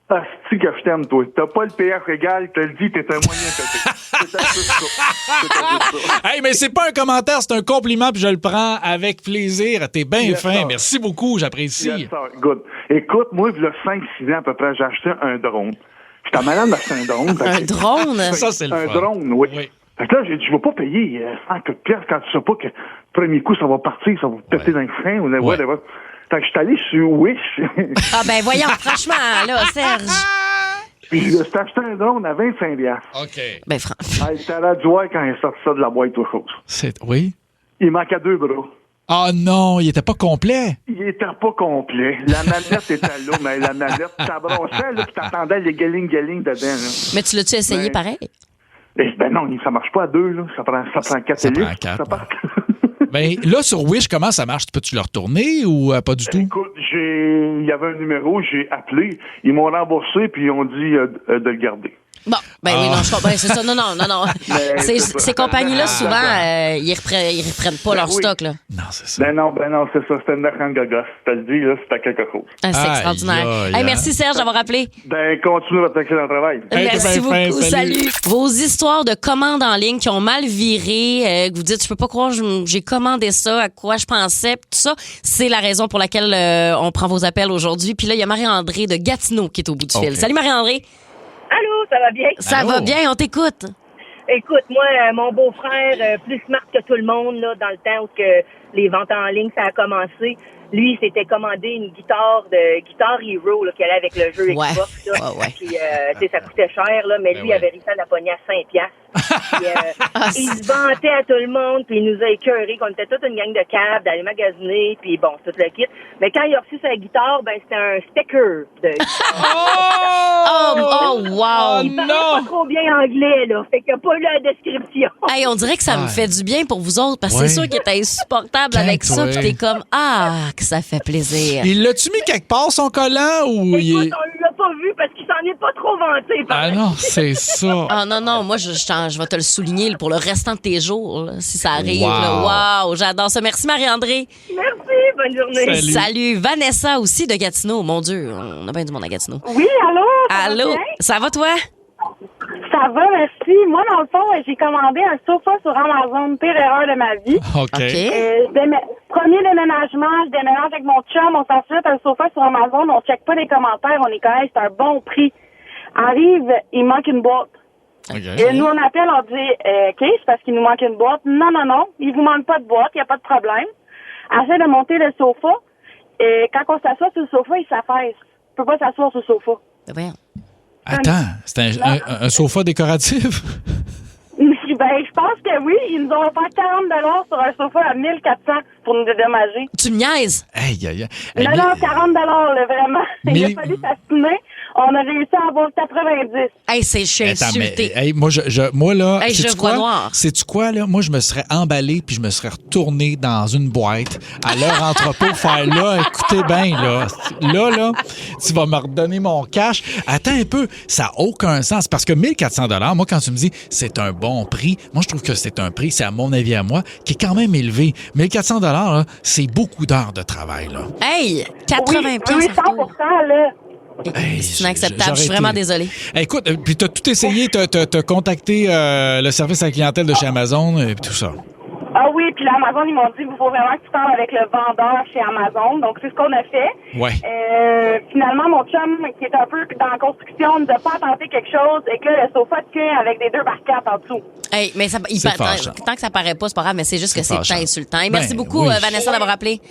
Asti que je t'aime, toi. T'as pas le pH égal, t'as le dit, t'es un moyen côté. C'est un peu ça. Hey, mais c'est pas un commentaire, c'est un compliment, puis je le prends avec plaisir. T'es bien Yes, fin. sir. Merci beaucoup, j'apprécie. Yes, sir. Good. Écoute, moi, il y a 5-6 ans à peu près, j'ai acheté un drone. J'étais malade d'acheter un drone. Un drone? Ça, c'est le Un fun. drone, oui. Oui. Fait que là, j'ai dit, je vais pas payer 100 piastres quand tu sais pas que premier coup, ça va partir, ça va péter dans le frein ou whatever. Fait que je suis allé sur Wish. Ah ben voyons, franchement, là, Serge. Puis je me suis acheté un drone à 25 piastres. OK. Ben franchement. Ah, j'étais à la joie quand il est sorti ça de la boîte aux choses. Oui? Il manquait 2 bras. Ah non, il était pas complet. Il était pas complet. La manette était là, mais la manette, ça brossait, là, puis t'attendais les galing dedans, là. Mais tu l'as-tu essayé Ben, pareil? Ben non, ça marche pas à 2, là. Ça prend 4 Ça hélices. prend 4, Ça part- Ben là, sur Wish, comment ça marche? Peux-tu le retourner ou pas du tout? Écoute, il y avait un numéro, j'ai appelé, ils m'ont remboursé, puis ils ont dit de le garder. Bon, ben oui, non, je comprends. Ben, c'est ça. Non. Mais c'est ça. Ces compagnies-là, souvent, ils reprennent pas leur oui. stock, là. Non, c'est ça. Ben non, c'est ça. C'était une grande gogosse. Je te le dis, là, c'était quelque chose. Ah, c'est Aïe, extraordinaire. aïe, Hey, merci, Serge, d'avoir appelé. Ben, continuez votre excellent travail. Hey, Merci t'es bien beaucoup. fin, salut. Salut. Vos histoires de commandes en ligne qui ont mal viré, que vous dites, je peux pas croire, j'ai commandé ça, à quoi je pensais, tout ça, c'est la raison pour laquelle on prend vos appels aujourd'hui. Puis là, il y a Marie-André de Gatineau qui est au bout du fil. OK. Salut, Marie-André. Allô, ça va bien? Ça Allô? va bien, on t'écoute. Écoute, moi, mon beau-frère, plus smart que tout le monde, là, dans le temps où que les ventes en ligne, ça a commencé, lui, il s'était commandé une guitare Hero, là, qui allait avec le jeu Ouais. Xbox, là. Ouais. Puis, tu sais, ça coûtait cher, là, mais Ben lui, ouais. il avait réussi à la pogner à 5 piastres. Puis, il se vantait à tout le monde, puis il nous a écœurés, qu'on était toute une gang de câbles, d'aller magasiner, puis bon, tout le kit. Mais quand il a reçu sa guitare, ben, c'était un sticker de guitare. Oh, wow. Il parlait pas trop bien anglais, là. Fait qu'il n'y a pas eu la description. Hey, on dirait que ça me fait du bien pour vous autres, parce que Ouais. c'est sûr qu'il était insupportable avec ça, Calme-toi. puis t'es comme, que ça fait plaisir. Il l'a-tu mis quelque part, son collant, ou il Écoute, est... on l'a pas vu parce qu'il s'en est pas trop vanté. Ah non, c'est ça. Ah non, moi, je vais te le souligner là, pour le restant de tes jours, là, si ça arrive. Wow. Là. Wow, j'adore ça. Merci, Marie-André. Merci, bonne journée. Salut. Vanessa aussi de Gatineau. Mon Dieu, on a bien du monde à Gatineau. Oui, allô? Allô, ça va toi? Ça va, merci. Moi, dans le fond, j'ai commandé un sofa sur Amazon. Pire erreur de ma vie. OK. Premier déménagement, je déménage avec mon chum, on s'achète un sofa sur Amazon, on check pas les commentaires, on est correct, c'est un bon prix. Arrive, il manque une boîte. Et nous, on appelle, on dit, OK, c'est parce qu'il nous manque une boîte. Non, il vous manque pas de boîte, il n'y a pas de problème. Essaie de monter le sofa, et quand on s'assoit sur le sofa, il s'affaisse. On peut pas s'asseoir sur le sofa. Ben, voyons. Attends, c'est un sofa décoratif? Ben, je pense que oui. Ils nous ont offert 40$ sur un sofa à 1400 pour nous dédommager. Tu me niaises? Aïe, aïe, aïe. Non, Hey, non, 40$, là, vraiment. Il Mille- a fallu s'assiner. On a réussi à avoir 90. Hey, je suis Attends, mais, insultée. hey, moi là, Hey, sais-tu je vois quoi? noir. Sais-tu quoi, là? Moi, je me serais emballé puis je me serais retourné dans une boîte à leur entrepôt faire là, écoutez bien, là, tu vas me redonner mon cash. Attends un peu, ça n'a aucun sens parce que 1400 $, moi, quand tu me dis c'est un bon prix, moi, je trouve que c'est un prix, c'est à mon avis à moi, qui est quand même élevé. 1400 $, là, c'est beaucoup d'heures de travail, là. Hey, 80 Oui, pièces. 100%, là. Hey, C'est inacceptable. Je suis vraiment désolée. Écoute, puis t'as tout essayé, t'as contacté le service à la clientèle de chez Amazon et tout ça. Ah oui, puis là, Amazon, ils m'ont dit, il faut vraiment que tu parles avec le vendeur chez Amazon. Donc, c'est ce qu'on a fait. Ouais. Finalement, mon chum, qui est un peu dans la construction, nous a pas tenté quelque chose et que le sofa tient avec des 2 barquettes en dessous. Hey, mais C'est fâchant. tant que ça paraît pas, c'est pas grave, mais c'est juste que C'est c'est fâchant. insultant. Et merci Ben, beaucoup, oui. Vanessa, d'avoir appelé.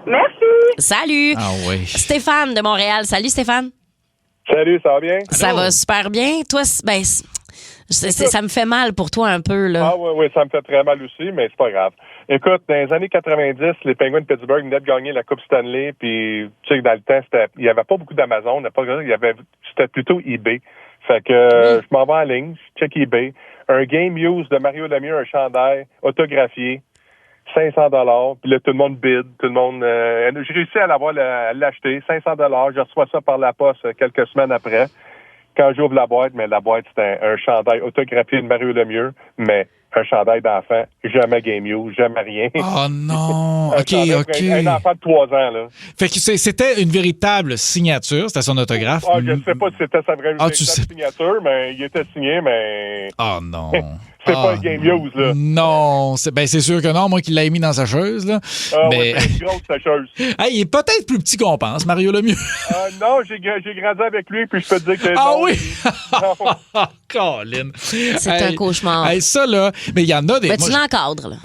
Merci. Salut. Ah oui. Stéphane de Montréal. Salut, Stéphane. Salut, ça va bien? Ça va super bien. Toi, ça me fait mal pour toi un peu, là. Ah oui, ça me fait très mal aussi, mais c'est pas grave. Écoute, dans les années 90, les Penguins de Pittsburgh venaient de gagner la Coupe Stanley, puis tu sais que dans le temps, il n'y avait pas beaucoup d'Amazon, c'était plutôt eBay. Fait que je m'en vais en ligne, je check eBay. Un game use de Mario Lemieux, un chandail autographié, 500 $. Puis là, tout le monde bid, tout le monde... j'ai réussi à l'acheter, 500 $. Je reçois ça par la poste quelques semaines après. Quand j'ouvre la boîte, mais la boîte, c'était un chandail autographié de Mario Lemieux, mais un chandail d'enfant, jamais Game U, jamais rien. Oh non! Un OK, chandail OK. pour un enfant de 3 ans, là. Fait que c'était une véritable signature, c'était son autographe. Ah, je ne sais pas si c'était sa vraie tu sais. signature, mais il était signé, mais... Oh non! C'est pas un Game Use, là. Non, c'est sûr que non, moi qui l'ai mis dans sa cheuse, là. Ah mais... ouais, c'est une grosse sécheuse. Hey, il est peut-être plus petit qu'on pense, Mario Lemieux. Non, j'ai grandi avec lui, puis je peux te dire que... Ah non, oui? non. Colin. C'est un cauchemar. Hey, ça, là, mais il y en a des... Ben, moi, tu l'encadres, là.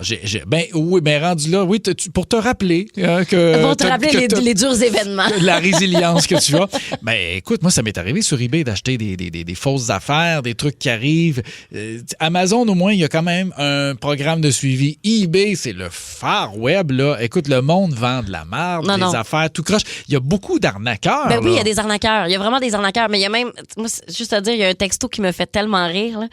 Ben oui, mais rendu là, oui, pour te rappeler que... Pour te rappeler les durs événements. La résilience que tu as. Ben écoute, moi, ça m'est arrivé sur eBay d'acheter des fausses affaires, des trucs qui arrivent. Amazon, au moins, il y a quand même un programme de suivi. eBay, c'est le Far Web, là. Écoute, le monde vend de la merde, des affaires tout croche. Il y a beaucoup d'arnaqueurs. Ben oui, là. il y a des arnaqueurs. Il y a vraiment des arnaqueurs. Mais il y a même, moi, juste à dire, il y a un texto qui me fait tellement rire, là.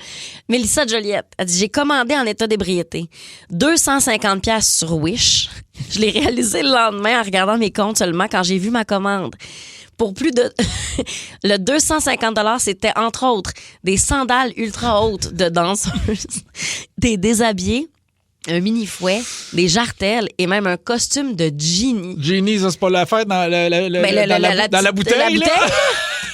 Mélissa Joliette a dit, j'ai commandé en état d'ébriété 250$ sur Wish. Je l'ai réalisé le lendemain en regardant mes comptes seulement quand j'ai vu ma commande. Pour plus de... Le 250$, c'était entre autres des sandales ultra hautes de danseuses, des déshabillés, un mini-fouet, des jartelles et même un costume de Genie. Genie, ça, c'est pas la fête dans la bouteille, là?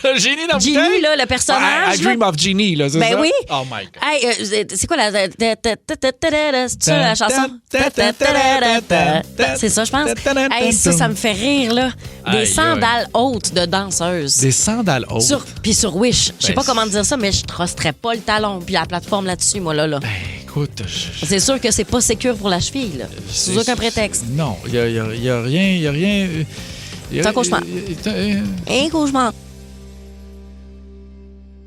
Le Genie dans la bouteille? Genie, là, le personnage. I Dream of Genie, là, c'est ça? Ben oui. Oh my God. Hey, c'est quoi c'est ça la chanson? C'est ça, je pense. Hey, ça me fait rire, là. Des sandales hautes de danseuses. Des sandales hautes? Puis sur Wish. Je sais Ben, pas comment dire ça, mais je trusterais pas le talon puis la plateforme là-dessus, moi, là. Ben, écoute... C'est sûr que c'est pas sécure pour la cheville, là. Sous aucun prétexte. Non, il y a rien... C'est un cauchemar. Un cauchemar.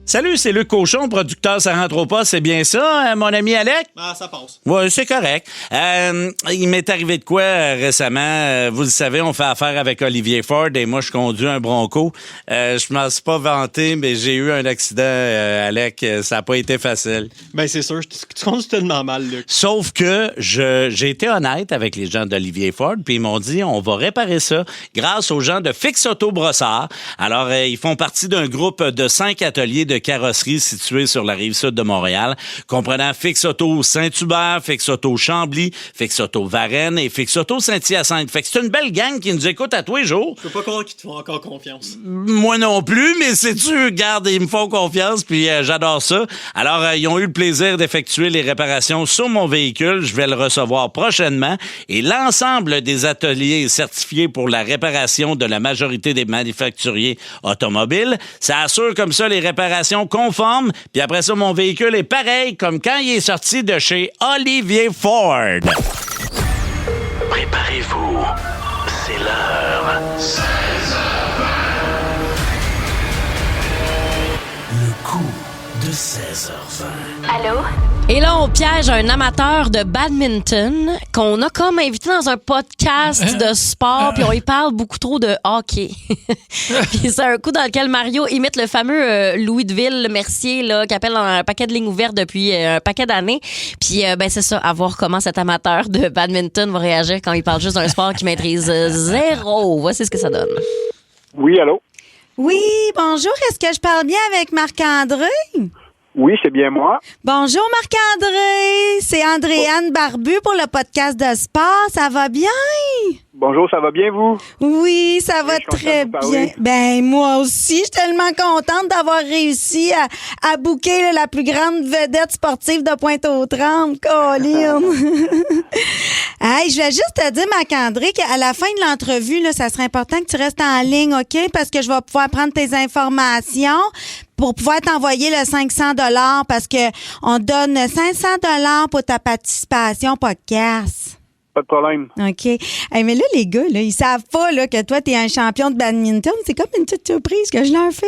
Salut, c'est Luc Cochon, producteur Saranthropa, c'est bien ça, mon ami Alec? Ah, ça passe. Oui, c'est correct. Il m'est arrivé de quoi récemment? Vous le savez, on fait affaire avec Olivier Ford et moi, je conduis un Bronco. Je m'en suis pas vanté, mais j'ai eu un accident, Alec. Ça n'a pas été facile. Ben, c'est sûr. Tu conduis tellement mal, Luc. Sauf que j'ai été honnête avec les gens d'Olivier Ford, puis ils m'ont dit, on va réparer ça grâce aux gens de Fix Auto Brossard. Alors, ils font partie d'un groupe de 5 ateliers de carrosserie situés sur la rive sud de Montréal, comprenant Fix Auto Saint-Hubert, Fix Auto Chambly, Fix Auto Varennes et Fix Auto Saint-Hyacinthe. Fait que c'est une belle gang qui nous écoute à tous les jours. Je peux pas croire qu'ils te font encore confiance. Moi non plus, mais sais-tu, regarde, ils me font confiance, puis j'adore ça. Alors, ils ont eu le plaisir d'effectuer les réparations sur mon véhicule. Je vais le recevoir prochainement. Et l'ensemble des ateliers certifiés pour la réparation de la majorité des manufacturiers automobiles, ça assure comme ça les réparations conformes. Puis après ça, mon véhicule est pareil comme quand il est sorti de chez Olivier Ford. Préparez-vous. C'est l'heure. 16h20. Le coup de 16h20. Allô? Et là, on piège un amateur de badminton qu'on a comme invité dans un podcast de sport, puis on y parle beaucoup trop de hockey. Puis c'est un coup dans lequel Mario imite le fameux Louis de Ville Mercier, là, qui appelle dans un paquet de lignes ouvertes depuis un paquet d'années. Puis ben c'est ça, à voir comment cet amateur de badminton va réagir quand il parle juste d'un sport qu'il maîtrise zéro. Voici ce que ça donne. Oui, allô? Oui, bonjour. Est-ce que je parle bien avec Marc-André? Oui, c'est bien moi. Bonjour Marc-André, c'est Andréane Barbu pour le podcast de sport. Ça va bien? Bonjour, ça va bien vous? Oui, ça va très bien. Ben moi aussi, je suis tellement contente d'avoir réussi à booker là, la plus grande vedette sportive de Pointe-aux-Trembles, Colin. Hey, je vais juste te dire, Marc-André, qu'à la fin de l'entrevue, là, ça serait important que tu restes en ligne, OK? Parce que je vais pouvoir prendre tes informations pour pouvoir t'envoyer le 500$ parce que on donne 500$ pour ta participation podcast. Pas de problème. OK. Hey, mais là, les gars, là, ils savent pas là, que toi, t'es un champion de badminton. C'est comme une petite surprise que je leur fais.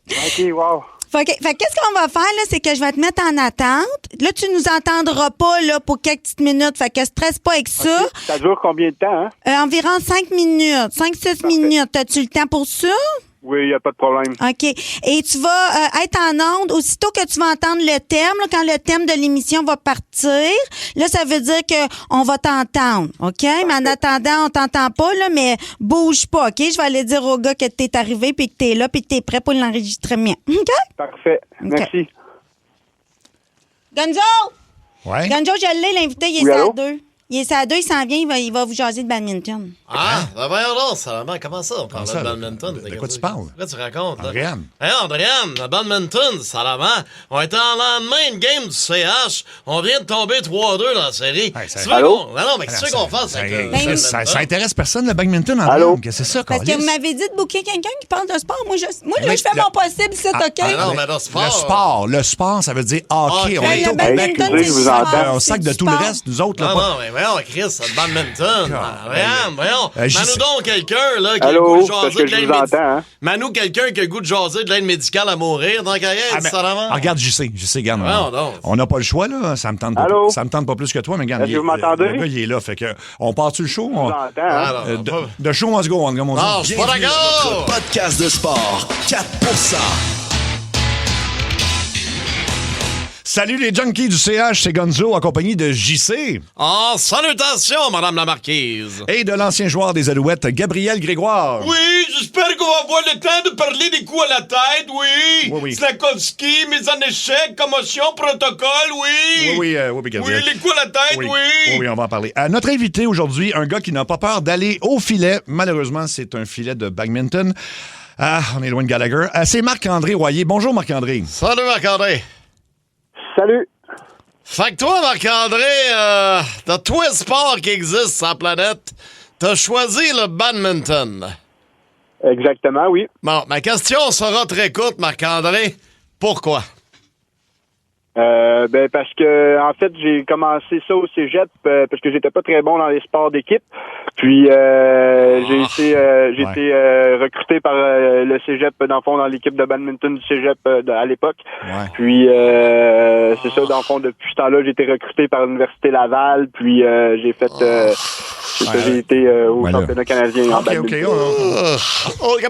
OK, wow. Fait qu'est-ce qu'on va faire, là, c'est que je vais te mettre en attente. Là, tu nous entendras pas, là, pour quelques petites minutes. Fait que stresse pas avec ça. Okay. Ça dure combien de temps, hein? Environ 5 minutes. 5-6 minutes. As-tu le temps pour ça? Oui, il n'y a pas de problème. OK. Et tu vas être en onde aussitôt que tu vas entendre le thème, là, quand le thème de l'émission va partir. Là, ça veut dire qu'on va t'entendre. OK? Mais en attendant, on t'entend pas, là, mais bouge pas. OK? Je vais aller dire au gars que t'es arrivé puis que t'es là puis que t'es prêt pour l'enregistrement. OK? Parfait. Merci. Gonzo! Ouais. Gonzo, je l'ai, l'invité, il est à 2. Il est à 2, il s'en vient, il va vous jaser de badminton. Ah, ben voyons donc, Salaman, comment ça? On parle de badminton. De quoi tu parles? De quoi tu racontes, là? Andréane. Hey, Andréane, le badminton, Salaman, on est en lendemain de game du CH. On vient de tomber 3-2 dans la série. Allô? Non, mais qu'est-ce qu'on fasse avec le badminton? Ça intéresse personne, le badminton, Andréane. Qu'est-ce que c'est ça, Parce que vous m'avez dit de booker quelqu'un qui parle de sport. Moi, je fais mon possible, c'est OK? non, mais Le sport, ça veut dire hockey. On est au Québec. On sac de tout le reste, nous autres. Non, mais voyons, Chris, le badminton. Voyons. Manou donc quelqu'un, là, qui a le Allô? goût de Parce jaser que de l'aide je vous entends, hein? Manou quelqu'un qui a le goût de jaser de l'aide médicale à mourir, tant qu'à y être, Salaman. Regarde, je sais, regarde. On n'a pas le choix, là. Ça me tente pas plus que toi, mais regarde. Est-ce que vous m'entendez? Le gars, il est là. Fait que, on part-tu le show? Je vous entends, hein? De show must go on, comme on dit. Non, je suis pas d'accord! Podcast de sport, 4%. Salut les junkies du CH, c'est Gonzo en compagnie de JC. Oh, salutations, Madame la Marquise. Et de l'ancien joueur des Alouettes, Gabriel Grégoire. Oui, j'espère qu'on va avoir le temps de parler des coups à la tête, oui. Slakowski, mise en échec, commotion, protocole, oui. Oui, Gabriel. Oui, les coups à la tête, oui. Oui, on va en parler. Notre invité aujourd'hui, un gars qui n'a pas peur d'aller au filet. Malheureusement, c'est un filet de badminton. On est loin de Gallagher. C'est Marc-André Royer. Bonjour, Marc-André. Salut, Marc-André. Salut. Fait que toi, Marc-André, t'as tous les sports qui existent sur la planète. T'as choisi le badminton. Exactement, oui. Bon, ma question sera très courte, Marc-André. Pourquoi? Parce que en fait j'ai commencé ça au cégep parce que j'étais pas très bon dans les sports d'équipe. Puis j'ai été recruté par le cégep dans le fond dans l'équipe de badminton du cégep à l'époque. Ouais. Puis c'est ça dans le fond depuis ce temps-là j'ai été recruté par l'université Laval. Puis j'ai fait j'ai été au championnat canadien en badminton.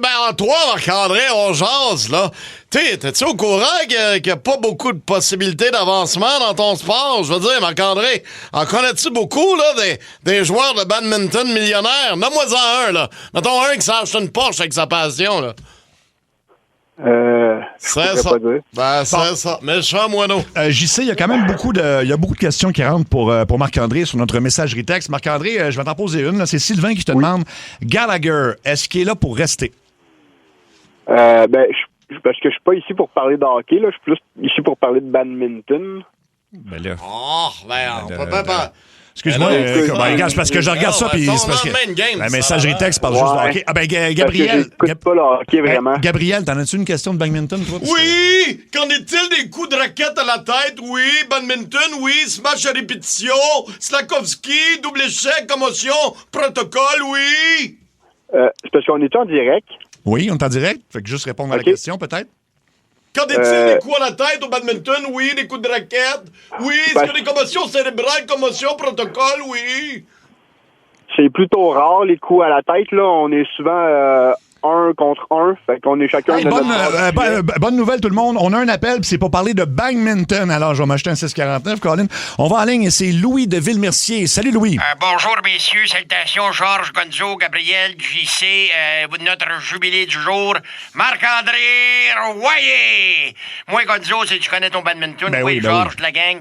Ben, toi, Marc-André, on jase, là. T'es-tu au courant qu'il n'y a pas beaucoup de possibilités d'avancement dans ton sport? Je veux dire, Marc-André, en connais-tu beaucoup, là, des joueurs de badminton millionnaires? Nomme-moi-en un, là. Mettons un qui s'achète une Porsche avec sa passion, là. C'est ça. Ben, c'est ça. Méchant moineau. JC, il y a quand même beaucoup de questions qui rentrent pour Marc-André sur notre messagerie texte. Marc-André, je vais t'en poser une. Là. C'est Sylvain qui te demande, Gallagher, est-ce qu'il est là pour rester? Parce que je suis pas ici pour parler de hockey, là. Je suis plus ici pour parler de badminton. Ben là. On peut pas... Excuse-moi, c'est parce que je regarde ça, puis c'est parce que la messagerie texte parle juste de hockey. Ah ben, Gabriel... J'écoute pas le hockey, vraiment. Gabriel, t'en as-tu une question de badminton, toi? Oui! Qu'en est-il des coups de raquette à la tête? Oui. Badminton, oui. Smash à répétition. Slakowski, double échec, commotion, protocole, oui. C'est parce qu'on est en direct. Oui, on est en direct. Fait que juste répondre à la question, peut-être. Qu'en est-il des coups à la tête au badminton? Oui. Des coups de raquette? Oui. Est-ce que des commotions cérébrales, commotion, protocole? Oui. C'est plutôt rare, les coups à la tête. Là, on est souvent 1 contre 1. Fait qu'on est chacun de notre bonne nouvelle, tout le monde. On a un appel, puis c'est pour parler de badminton. Alors, je vais m'acheter un 649, Colin. On va en ligne et c'est Louis de Villemercier. Salut, Louis. Bonjour, messieurs. Salutations, Georges, Gonzo, Gabriel, JC, notre jubilé du jour, Marc-André Royer. Moi, Gonzo, si tu connais ton badminton, Georges, de la gang.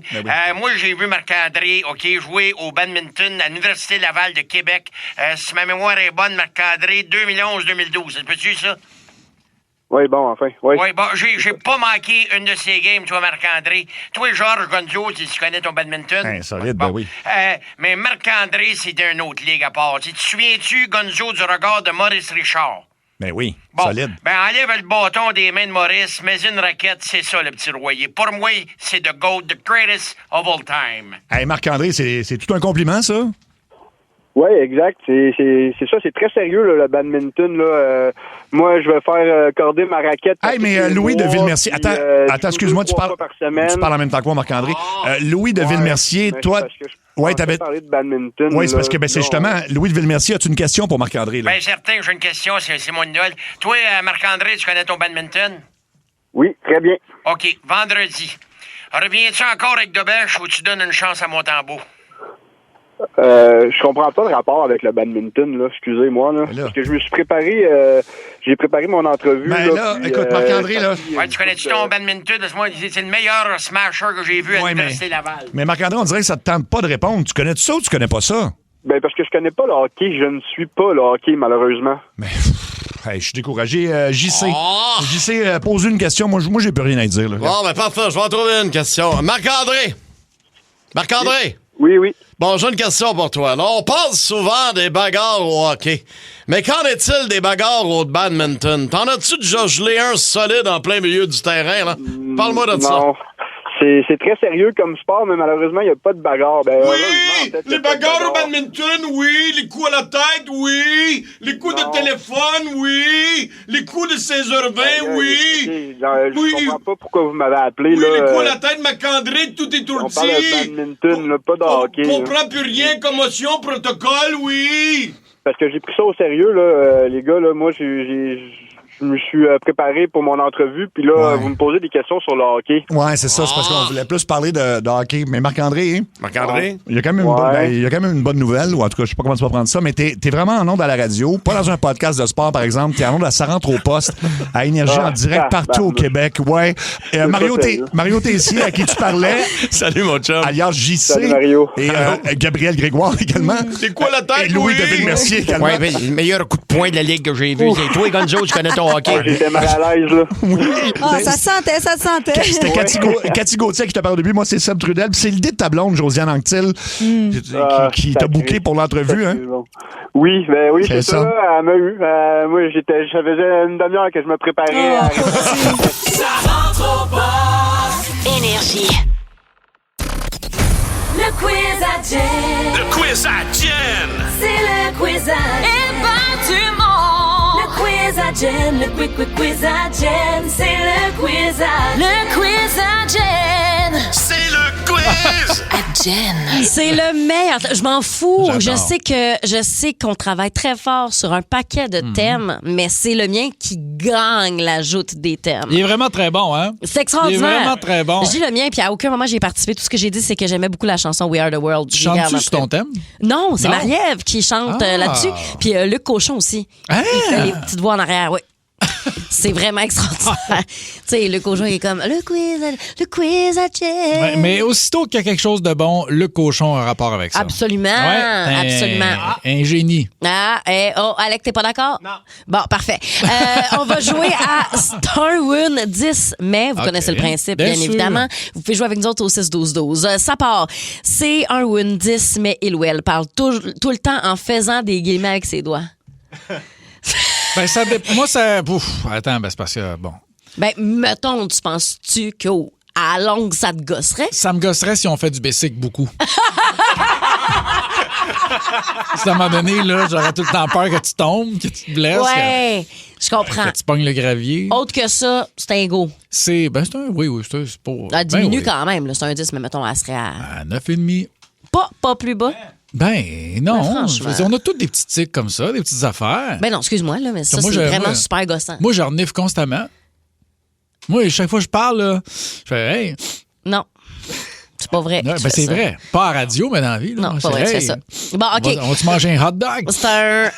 Moi, j'ai vu Marc-André, jouer au badminton à l'Université Laval de Québec. Si ma mémoire est bonne, Marc-André, 2011-2012. Ça te peut-tu, ça? Oui, bon, enfin. Oui, bon, j'ai pas manqué une de ces games, toi, Marc-André. Toi, Georges Gonzo, si tu connais ton badminton. Solide, bon. ben oui. Mais Marc-André, c'est d'une autre ligue à part. Tu te souviens-tu, Gonzo, du regard de Maurice Richard? Ben oui, bon, solide. Ben enlève le bâton des mains de Maurice, mais une raquette, c'est ça, le petit Royer. Pour moi, c'est the GOAT, the greatest of all time. Hey, Marc-André, c'est tout un compliment, ça? Oui, exact. C'est ça, c'est très sérieux, là, le badminton. Là. Moi, je vais faire accorder ma raquette. Hey, mais Louis de Villemercier, attends, excuse-moi, tu parles en même temps que moi, Marc-André. Louis de Villemercier, toi... Oui, t'avais parlé de badminton. Oui, c'est parce que c'est justement, Louis de Villemercier, as-tu une question pour Marc-André? Bien, certain, j'ai une question, c'est mon idole. Toi, Marc-André, tu connais ton badminton? Oui, très bien. OK, vendredi. Reviens-tu encore avec de bêche ou tu donnes une chance à Montembeau? Je comprends pas le rapport avec le badminton, là. Excusez-moi, là. Parce que je me suis préparé, j'ai préparé mon entrevue. Ben là, puis, écoute, Marc-André, là. Ouais, tu connais-tu ton badminton? Moi, c'est le meilleur smasher que j'ai vu à l'Université Laval. Mais Marc-André, on dirait que ça te tente pas de répondre. Tu connais ça ou tu connais pas ça? Ben, parce que je connais pas le hockey. Je ne suis pas le hockey, malheureusement. Mais, je suis découragé. JC. JC, pose une question. Moi, j'ai plus rien à dire, là. Bon, ben parfait. Je vais en trouver une question. Marc-André! Marc-André! Oui. Bon, j'ai une question pour toi. Là, on parle souvent des bagarres au hockey. Mais qu'en est-il des bagarres au badminton? T'en as-tu déjà gelé un solide en plein milieu du terrain, là? Parle-moi de ça. Non. C'est très sérieux comme sport, mais malheureusement, il n'y a pas de bagarre. Ben, oui! Les bagarres au badminton, oui! Les coups à la tête, oui! Les coups de téléphone, oui! Les coups de 16h20, oui! Je comprends pas pourquoi vous m'avez appelé. Oui, là, les coups à la tête, Marc-André, tout étourdi! On parle de badminton, là, pas de hockey. On comprend plus rien, commotion, protocole, oui! Parce que j'ai pris ça au sérieux, là, les gars, là. Moi, je me suis préparé pour mon entrevue, puis là, vous me posez des questions sur le hockey. Ouais, c'est ça. C'est parce qu'on voulait plus parler de hockey. Mais Marc-André, hein? Marc-André? Il y a quand même il y a quand même une bonne nouvelle, ou en tout cas, je sais pas comment tu vas prendre ça, mais t'es vraiment en onde à la radio, pas dans un podcast de sport, par exemple. T'es en onde à Ça rentre au poste, à Énergie, en direct partout au Québec. Ouais. Mario Tessier, à qui tu parlais. Salut, mon chum. Alias JC. Salut, Mario. Et Gabriel Grégoire également. C'est quoi la tête, Et Louis-David Mercier également. Ouais, le meilleur coup de poing de la ligue que j'ai vu. C'est toi, Gonzo, tu connais ton hockey. J'étais mal à l'aise, là. Ça se sentait. C'était Cathy Gauthier qui t'a parlé au début. Moi, c'est Seb Trudel. Puis c'est l'idée de ta blonde, Josiane Anctil, qui t'a booké pour l'entrevue, hein? Oui, c'est ça. Là, elle m'a eu. Moi, ça faisait une demi-heure que je me préparais. Ça rentre au poste. Énergie. Le quiz à Jen. Le quiz à Jen. C'est le quiz à du monde. Le quiz à Jen. Le quiz à Jen. C'est le quiz à... Le quiz à Jen. C'est le quiz à Jen. C'est le meilleur. Je m'en fous. J'adore. Je sais qu'on travaille très fort sur un paquet de thèmes, mais c'est le mien qui gagne la joute des thèmes. Il est vraiment très bon, hein? C'est extraordinaire. Il est vraiment très bon. Je dis le mien, puis à aucun moment j'ai participé. Tout ce que j'ai dit, c'est que j'aimais beaucoup la chanson We Are the World. Tu chantes-tu sur ton thème? Non, c'est Non. Marie-Ève qui chante là-dessus. Puis Luc Cochon aussi. Ah! Il fait les petites voix en arrière, oui. C'est vraiment extraordinaire. Tu sais, Luc Cochon, il est comme le quiz à Jen. Ouais, mais aussitôt qu'il y a quelque chose de bon, le cochon a un rapport avec ça. Absolument. Ouais, Absolument. Un génie. Alec, t'es pas d'accord? Non. Bon, parfait. On va jouer à Starwood 10 mai. Vous connaissez le principe, bien évidemment. Vous pouvez jouer avec nous autres au 6-12-12. Ça part. C'est un win 10, mais il ou elle parle tout le temps en faisant des guillemets avec ses doigts. Ben, ça moi, ça. Attends, c'est parce que, bon. Ben, mettons, tu penses-tu qu'à la longue, ça te gosserait? Ça me gosserait si on fait du basic beaucoup. À un moment donné, là, j'aurais tout le temps peur que tu tombes, que tu te blesses. Ouais, je comprends. Que tu pognes le gravier. Autre que ça, c'est un go. C'est un. Oui, c'est pas. Elle diminue oui. quand même, là. C'est un 10, mais mettons, elle serait à 9,5. Pas plus bas. Ben, non. franchement. On a tous des petits tics comme ça, des petites affaires. Ben non, excuse-moi, là, mais ça, Moi, c'est vraiment super gossant. Moi, je renifle constamment. Moi, chaque fois que je parle, là, je fais hey. Non. C'est pas vrai. Ben, c'est vrai. Pas à radio, mais dans la vie. Là. Non, pas vrai, tu fais ça. Bon, OK. On va-tu manger un hot dog? C'est un.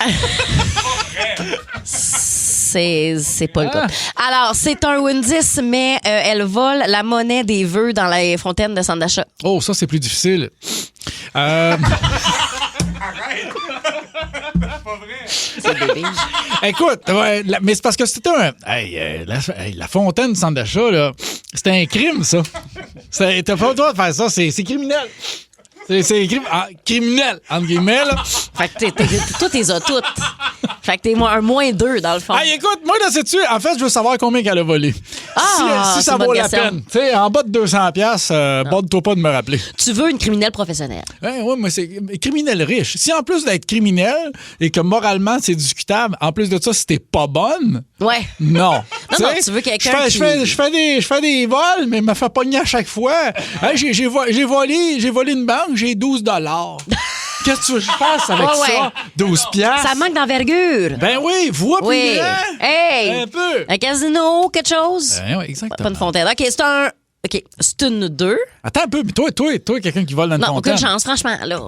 C'est pas le cas. Alors, c'est un win 10, mais elle vole la monnaie des vœux dans les fontaines de centre d'achat. Oh, ça, c'est plus difficile. C'est bébé. Écoute, mais c'est parce que c'était un. La fontaine du centre d'achat, là, c'était un crime, ça. T'as pas le droit de faire ça, c'est criminel. C'est criminel, entre guillemets, là. Fait que toi, t'es toutes. Fait que t'es un -2, dans le fond. Hey, écoute, moi, là, sais-tu, en fait, je veux savoir combien qu'elle a volé. Si ça vaut la peine. Tu sais, en bas de 200$, borde-toi pas de me rappeler. Tu veux une criminelle professionnelle. Oui, mais c'est criminel riche. Si en plus d'être criminel et que moralement, c'est discutable, en plus de ça, si t'es pas bonne. Ouais. Non. Non, tu veux quelqu'un qui... Je fais des vols, mais me fait pogner à chaque fois. Hey, j'ai volé une banque, j'ai 12$. Qu'est-ce que tu veux que je fasse avec ça? 12$? Ça manque d'envergure. Ben oui, vois plus grand. Hey! Un peu. Un casino, quelque chose? Oui, exactement. Pas une fontaine. OK, c'est une 2. Attends un peu, mais toi, quelqu'un qui vole dans une fontaine. Non, aucune chance, franchement, là.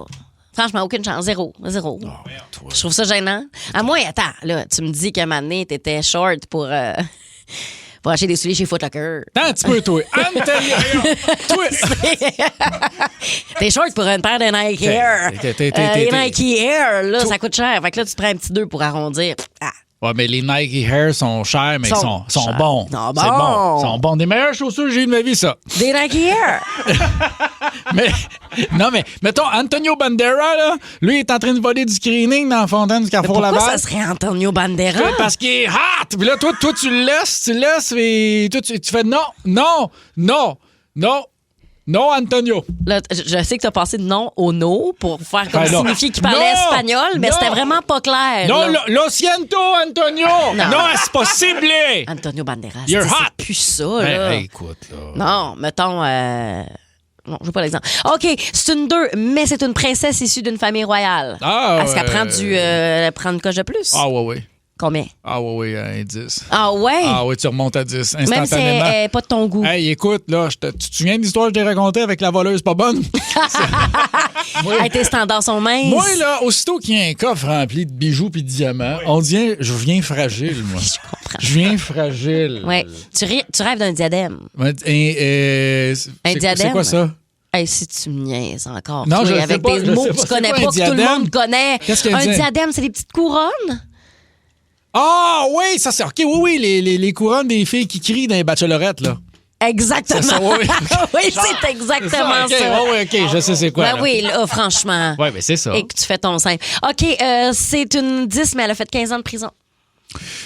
Franchement, aucune chance. Zéro. Je trouve ça gênant. À moins, attends, là, tu me dis qu'à un moment donné, t'étais short pour acheter des souliers chez Foot Locker. Attends un petit peu, toi. Antonio! Toi! T'es short pour une paire de Nike Air. Les Nike Air, là, ça coûte cher. Fait que là, tu prends un petit 2 pour arrondir. Ah. Ouais, mais les Nike Air sont chers, mais ils sont bons. Non, C'est bon. Ils sont bons. Des meilleures chaussures que j'ai eues de ma vie, ça. Des Nike Air. mais mettons, Antonio Bandera, là, lui, il est en train de voler du screening dans la fontaine du Carrefour Laval. Pourquoi ça serait Antonio Bandera? Parce qu'il est hot! Puis là, toi, tu le laisses, et toi, tu fais non, Antonio. Là, je sais que tu as passé de non au no pour faire comme signifier qu'il parlait espagnol, mais c'était vraiment pas clair. Non, lo siento, Antonio. Non, c'est pas ciblé. Antonio Banderas. You're hot. C'est plus ça, là. Écoute, là. Non, mettons... Non, je veux pas l'exemple. OK, c'est une 2, mais c'est une princesse issue d'une famille royale. Est-ce qu'elle prend une coche de plus? Ah, ouais. Combien? Ah oui, un 10. Ah ouais? Ah oui, tu remontes à 10 instantanément. Même si elle n'est pas de ton goût. Hey, écoute, là, tu te souviens de l'histoire que je t'ai racontée avec la voleuse pas bonne? Hey, tes standards sont minces. Moi, là, aussitôt qu'il y a un coffre rempli de bijoux puis de diamants, on dit, je viens fragile, moi. Je comprends. Je viens fragile. Oui. Tu rêves d'un diadème. Un diadème? C'est quoi ça? Hey, si tu me niaises encore. Non, toi, avec des mots que tu connais pas, que tout le monde connaît. Qu'est-ce un diadème, c'est des petites couronnes? Ah oui, ça c'est OK. Oui, les couronnes des filles qui crient dans les bachelorettes, là. Exactement. C'est ça, oui. Oui, c'est exactement ça. Oui, OK, je sais c'est quoi. Ben oui, là, franchement. Oui, mais c'est ça. Et que tu fais ton sein. OK, c'est une 10, mais elle a fait 15 ans de prison.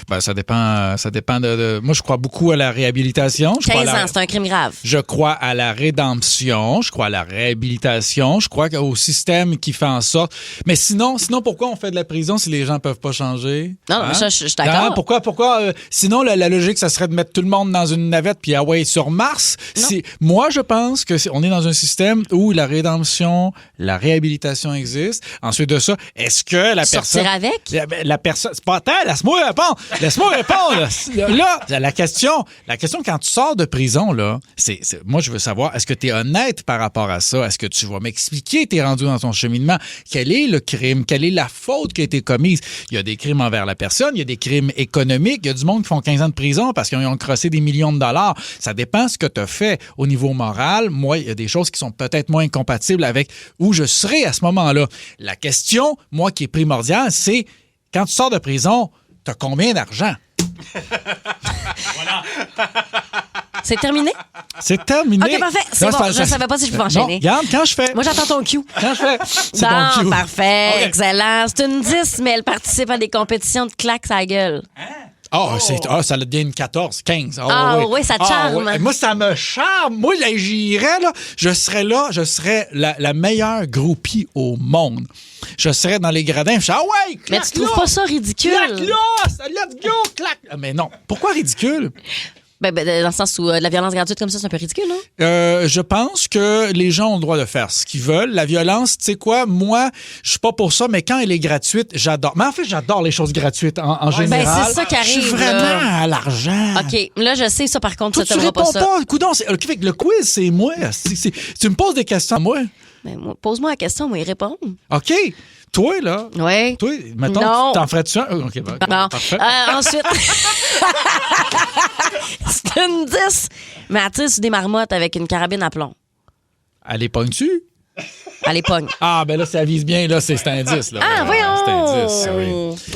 Ben, ça dépend de... Moi, je crois beaucoup à la réhabilitation. 15 ans, c'est un crime grave. Je crois à la rédemption. Je crois à la réhabilitation. Je crois au système qui fait en sorte... Mais sinon, pourquoi on fait de la prison si les gens peuvent pas changer? Non, mais ça, je suis d'accord. Pourquoi? Sinon, la logique, ça serait de mettre tout le monde dans une navette puis sur Mars. Moi, je pense qu'on est dans un système où la rédemption, la réhabilitation existe. Ensuite de ça, est-ce que la personne... Sortir avec? La personne... C'est pas... Attends, Laisse-moi répondre. Là, la question, quand tu sors de prison, là, moi, je veux savoir, est-ce que tu es honnête par rapport à ça? Est-ce que tu vas m'expliquer, t'es rendu dans ton cheminement, quel est le crime? Quelle est la faute qui a été commise? Il y a des crimes envers la personne, il y a des crimes économiques, il y a du monde qui font 15 ans de prison parce qu'ils ont crossé des millions de dollars. Ça dépend ce que tu as fait au niveau moral. Moi, il y a des choses qui sont peut-être moins compatibles avec où je serai à ce moment-là. La question, moi, qui est primordiale, c'est quand tu sors de prison, t'as combien d'argent? Voilà. C'est terminé? C'est terminé. OK, parfait. C'est bon. Je ne savais pas si je pouvais enchaîner. Non, regarde, quand je fais. Moi, j'attends ton cue. Quand je fais. C'est bon cue. Parfait. Okay. Excellent. C'est une 10, mais elle participe à des compétitions de claques à la gueule. Ça devient une 14, 15. Oui, ça te charme. Oui. Moi, ça me charme. Moi, là, j'irais, là. Je serais la meilleure groupie au monde. Je serais dans les gradins. Je serais, claque. Mais tu trouves pas ça ridicule? Claque là! Let's go! Claque! Mais non. Pourquoi ridicule? Ben, dans le sens où la violence gratuite comme ça, c'est un peu ridicule, non? Je pense que les gens ont le droit de faire ce qu'ils veulent. La violence, tu sais quoi? Moi, je suis pas pour ça, mais quand elle est gratuite, j'adore. Mais en fait, j'adore les choses gratuites en général. Ben, c'est ça qui arrive. Je suis vraiment à l'argent. OK. Là, je sais ça, par contre, ça tu t'aimera pas ça. Pas. Coudon, le quiz, c'est moi. Tu me poses des questions à moi. Ben, pose-moi la question, moi, y répondre. OK. Toi, là. Oui. Toi, mettons, non. T'en ferais-tu un? OK, non. Parfait. Ensuite, c'est une 10, mais elle tire sur des marmottes avec une carabine à plomb. Elle les pogne-tu? Elle les pogne. Ah, ben là, ça vise bien, là, c'est un 10. Là. Ah, voyons! C'est un 10, oui.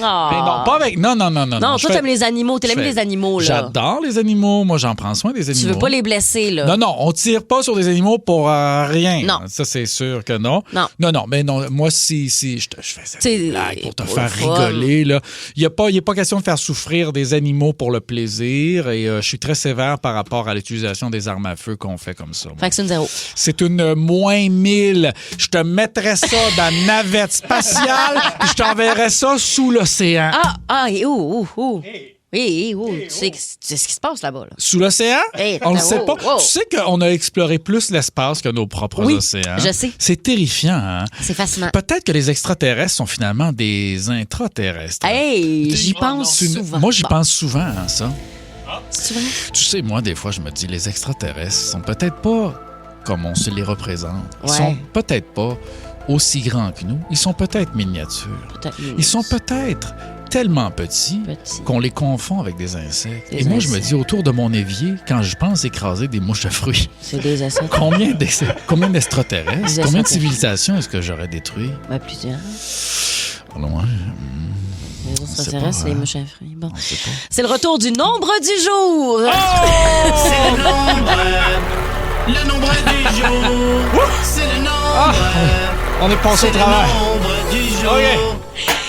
Oh. Mais non, pas avec... Non. Non, toi, t'aimes les animaux. T'aimes les animaux, là. J'adore les animaux. Moi, j'en prends soin des animaux. Tu veux pas les blesser, là? Non, on tire pas sur des animaux pour rien. Non. Ça, c'est sûr que non. Non, mais non, moi, si je fais cette blague pour te faire rigoler, là, il n'est pas question de faire souffrir des animaux pour le plaisir et je suis très sévère par rapport à l'utilisation des armes à feu qu'on fait comme ça. Fait que c'est une 0. C'est une moins 1000. Je te mettrais ça dans la navette spatiale puis je t'enverrais ça sous l'océan. Et où? Oui, tu sais ce qui se passe là-bas. Là. Sous l'océan? On le sait pas. Wow. Tu sais qu'on a exploré plus l'espace que nos propres océans. Je sais. C'est terrifiant, hein? C'est fascinant. Peut-être que les extraterrestres sont finalement des intraterrestres. J'y pense souvent. Moi, j'y pense souvent à ça. C'est vrai? Tu sais, moi, des fois, je me dis, les extraterrestres sont peut-être pas comme on se les représente. Ils Ouais. sont peut-être pas aussi grands que nous, ils sont peut-être miniatures. Ils sont peut-être tellement petits qu'on les confond avec des insectes. Et moi, je me dis, autour de mon évier, quand je pense écraser des mouches à fruits, c'est des insectes. Combien d'extraterrestres, combien de civilisations est-ce que j'aurais détruit? Plusieurs. Loin. Les extraterrestres, c'est les mouches à fruits. Bon. C'est le retour du nombre du jour. C'est le nombre du jour. C'est le nombre. On est passé au travers. OK.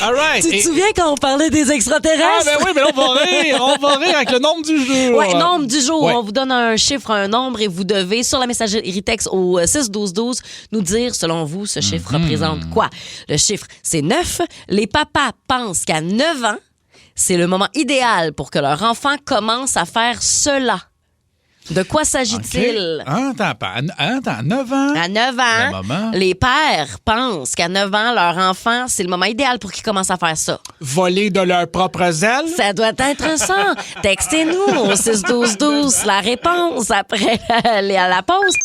All right. Tu te souviens quand on parlait des extraterrestres? Ah, ben oui, mais on va rire. On va rire avec le nombre du jour. Oui, nombre du jour. Ouais. On vous donne un chiffre, un nombre, et vous devez, sur la messagerie texte au 6-12-12, nous dire, selon vous, ce chiffre représente quoi? Le chiffre, c'est 9. Les papas pensent qu'à 9 ans, c'est le moment idéal pour que leur enfant commence à faire cela. De quoi s'agit-il? Attends, 9 ans? À 9 ans, les pères pensent qu'à 9 ans, leur enfant, c'est le moment idéal pour qu'ils commencent à faire ça. Voler de leurs propres ailes? Ça doit être ça. Textez-nous au 6-12-12 la réponse après à la pause.